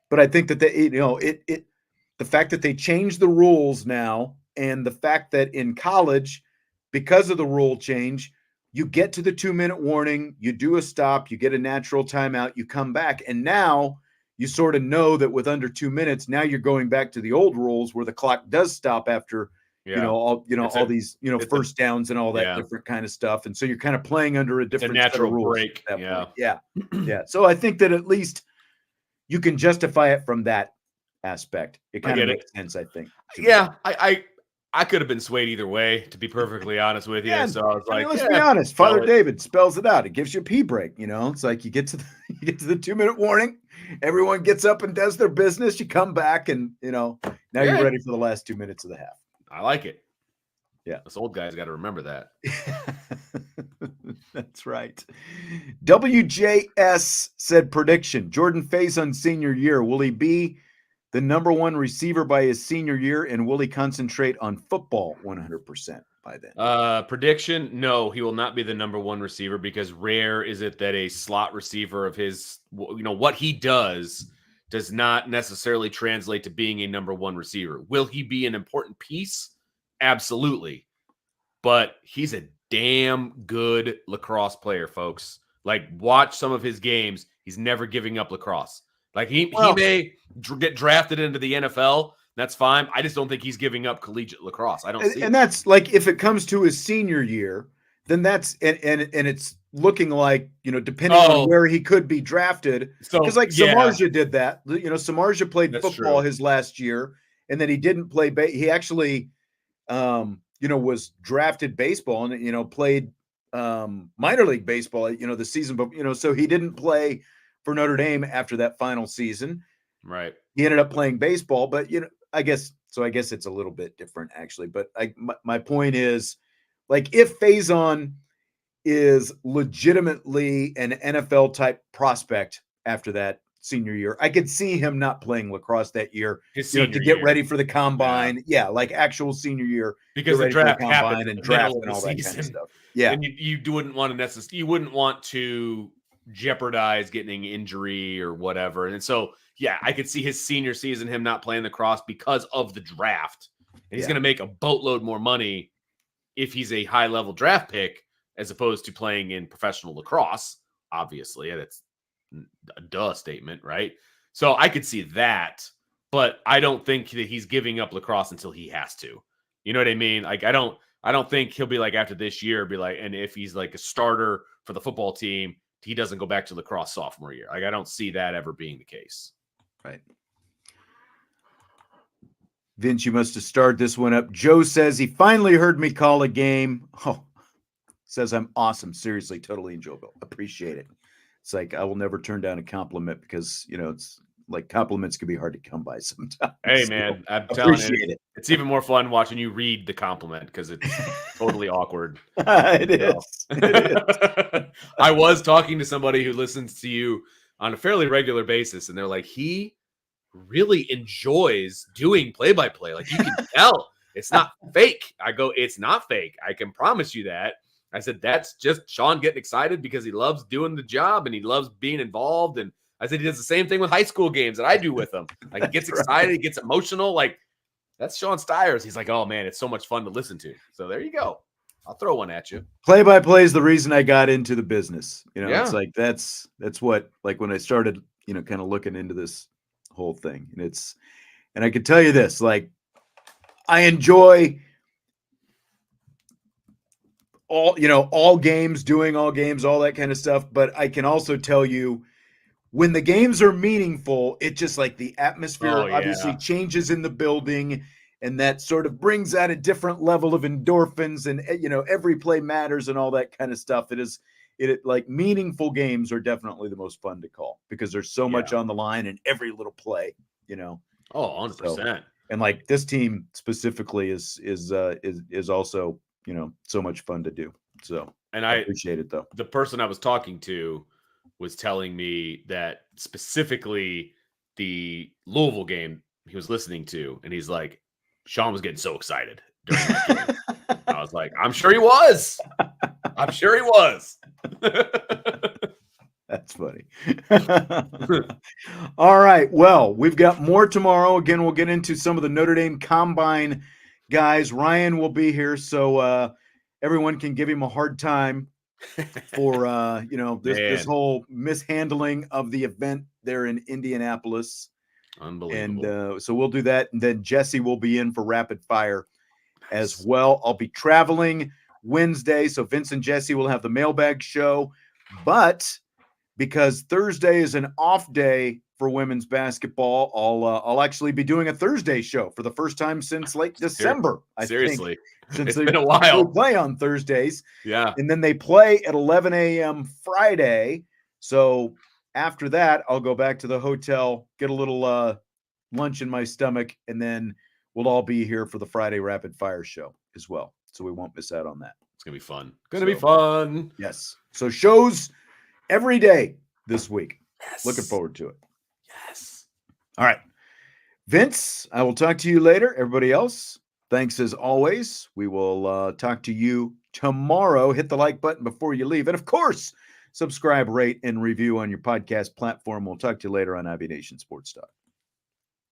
But I think that the fact that they changed the rules now, and the fact that in college, because of the rule change, you get to the 2-minute warning, you do a stop, you get a natural timeout, you come back. And now you sort of know that with under 2 minutes, now you're going back to the old rules where the clock does stop after, all these, first downs and all that different kind of stuff. And so you're kind of playing under a different natural set of rules break. At that point. Yeah. So I think that at least you can justify it from that aspect. It kind of makes sense, I think. Yeah. I could have been swayed either way, to be perfectly honest with you. Yeah, so I was like, let's be honest. Father David spells it out. It gives you a pee break. It's like you get to the 2-minute warning. Everyone gets up and does their business. You come back, and now you're ready for the last 2 minutes of the half. I like it. Yeah, us old guys got to remember that. That's right. WJS said prediction: Jordan Faison senior year. Will he be the number one receiver by his senior year, and will he concentrate on football 100% by then? Prediction: no, he will not be the number one receiver, because rare is it that a slot receiver of his, what he does not necessarily translate to being a number one receiver. Will he be an important piece? Absolutely. But he's a damn good lacrosse player, folks. Like, watch some of his games. He's never giving up lacrosse. Like, he may get drafted into the NFL. That's fine. I just don't think he's giving up collegiate lacrosse. I don't see it. And that's like, if it comes to his senior year, then that's and it's looking like, depending on where he could be drafted. Because Samardzija did that. Samardzija played football his last year, and then he didn't play. He actually, was drafted baseball and played minor league baseball. The season, but so he didn't play for Notre Dame after that final season. Right. He ended up playing baseball, but I guess it's a little bit different actually. But my point is, like, if Faison is legitimately an NFL type prospect after that senior year. I could see him not playing lacrosse that year, to get ready for the combine. Yeah, like actual senior year, because the draft combine and draft and all that season. kind of stuff. Yeah, and you wouldn't want to jeopardize getting injury or whatever. And so, yeah, I could see his senior season, him not playing lacrosse because of the draft. And he's going to make a boatload more money if he's a high level draft pick as opposed to playing in professional lacrosse. Obviously, that's a duh statement, right? So I could see that, but I don't think that he's giving up lacrosse until he has to. You know what I mean? Like, I don't think he'll be like after this year, be like, and if he's like a starter for the football team, he doesn't go back to lacrosse sophomore year. Like, I don't see that ever being the case. Right. Vince, you must have started this one up. Joe says he finally heard me call a game. Oh, says I'm awesome. Seriously, totally enjoyable. Appreciate it. It's like I will never turn down a compliment because, it's like compliments can be hard to come by sometimes. Hey, man, I'm telling you, it's even more fun watching you read the compliment because it's totally awkward. It is. I was talking to somebody who listens to you on a fairly regular basis, and they're like, he really enjoys doing play-by-play. Like, you can tell it's not fake. I go, it's not fake. I can promise you that. I said, that's just Sean getting excited because he loves doing the job and he loves being involved. And I said, he does the same thing with high school games that I do with him. Like, he gets excited, he gets emotional. Like, that's Sean Stiers. He's like, oh man, it's so much fun to listen to. So there you go. I'll throw one at you. Play-by-play is the reason I got into the business. It's like, that's what, like when I started, kind of looking into this whole thing, and I could tell you this, like, I enjoy all games, doing all games, all that kind of stuff. But I can also tell you when the games are meaningful, it just like the atmosphere obviously changes in the building, and that sort of brings out a different level of endorphins, and every play matters and all that kind of stuff. It like meaningful games are definitely the most fun to call because there's so much on the line in every little play, Oh, 100%. And like this team specifically is also, so much fun to do. So, and I appreciate it though. The person I was talking to was telling me that specifically the Louisville game he was listening to, and he's like, Sean was getting so excited during that game. I was like, I'm sure he was. I'm sure he was. That's funny. All right. Well, we've got more tomorrow. Again, we'll get into some of the Notre Dame Combine guys. Ryan will be here, so everyone can give him a hard time for this whole mishandling of the event there in Indianapolis. Unbelievable. And so we'll do that, and then Jesse will be in for rapid fire as well. I'll be traveling Wednesday, so Vince and Jesse will have the mailbag show, but because Thursday is an off day for women's basketball, I'll actually be doing a Thursday show for the first time since like December. Seriously, since it's been a while. They play on Thursdays, and then they play at 11 a.m. Friday. So after that, I'll go back to the hotel, get a little lunch in my stomach, and then we'll all be here for the Friday rapid fire show as well. So we won't miss out on that. It's gonna be fun. Be fun. Yes. So shows every day this week. Yes. Looking forward to it. Yes. All right. Vince, I will talk to you later. Everybody else, thanks as always. We will talk to you tomorrow. Hit the like button before you leave. And of course, subscribe, rate, and review on your podcast platform. We'll talk to you later on Ivy Nation Sports Talk.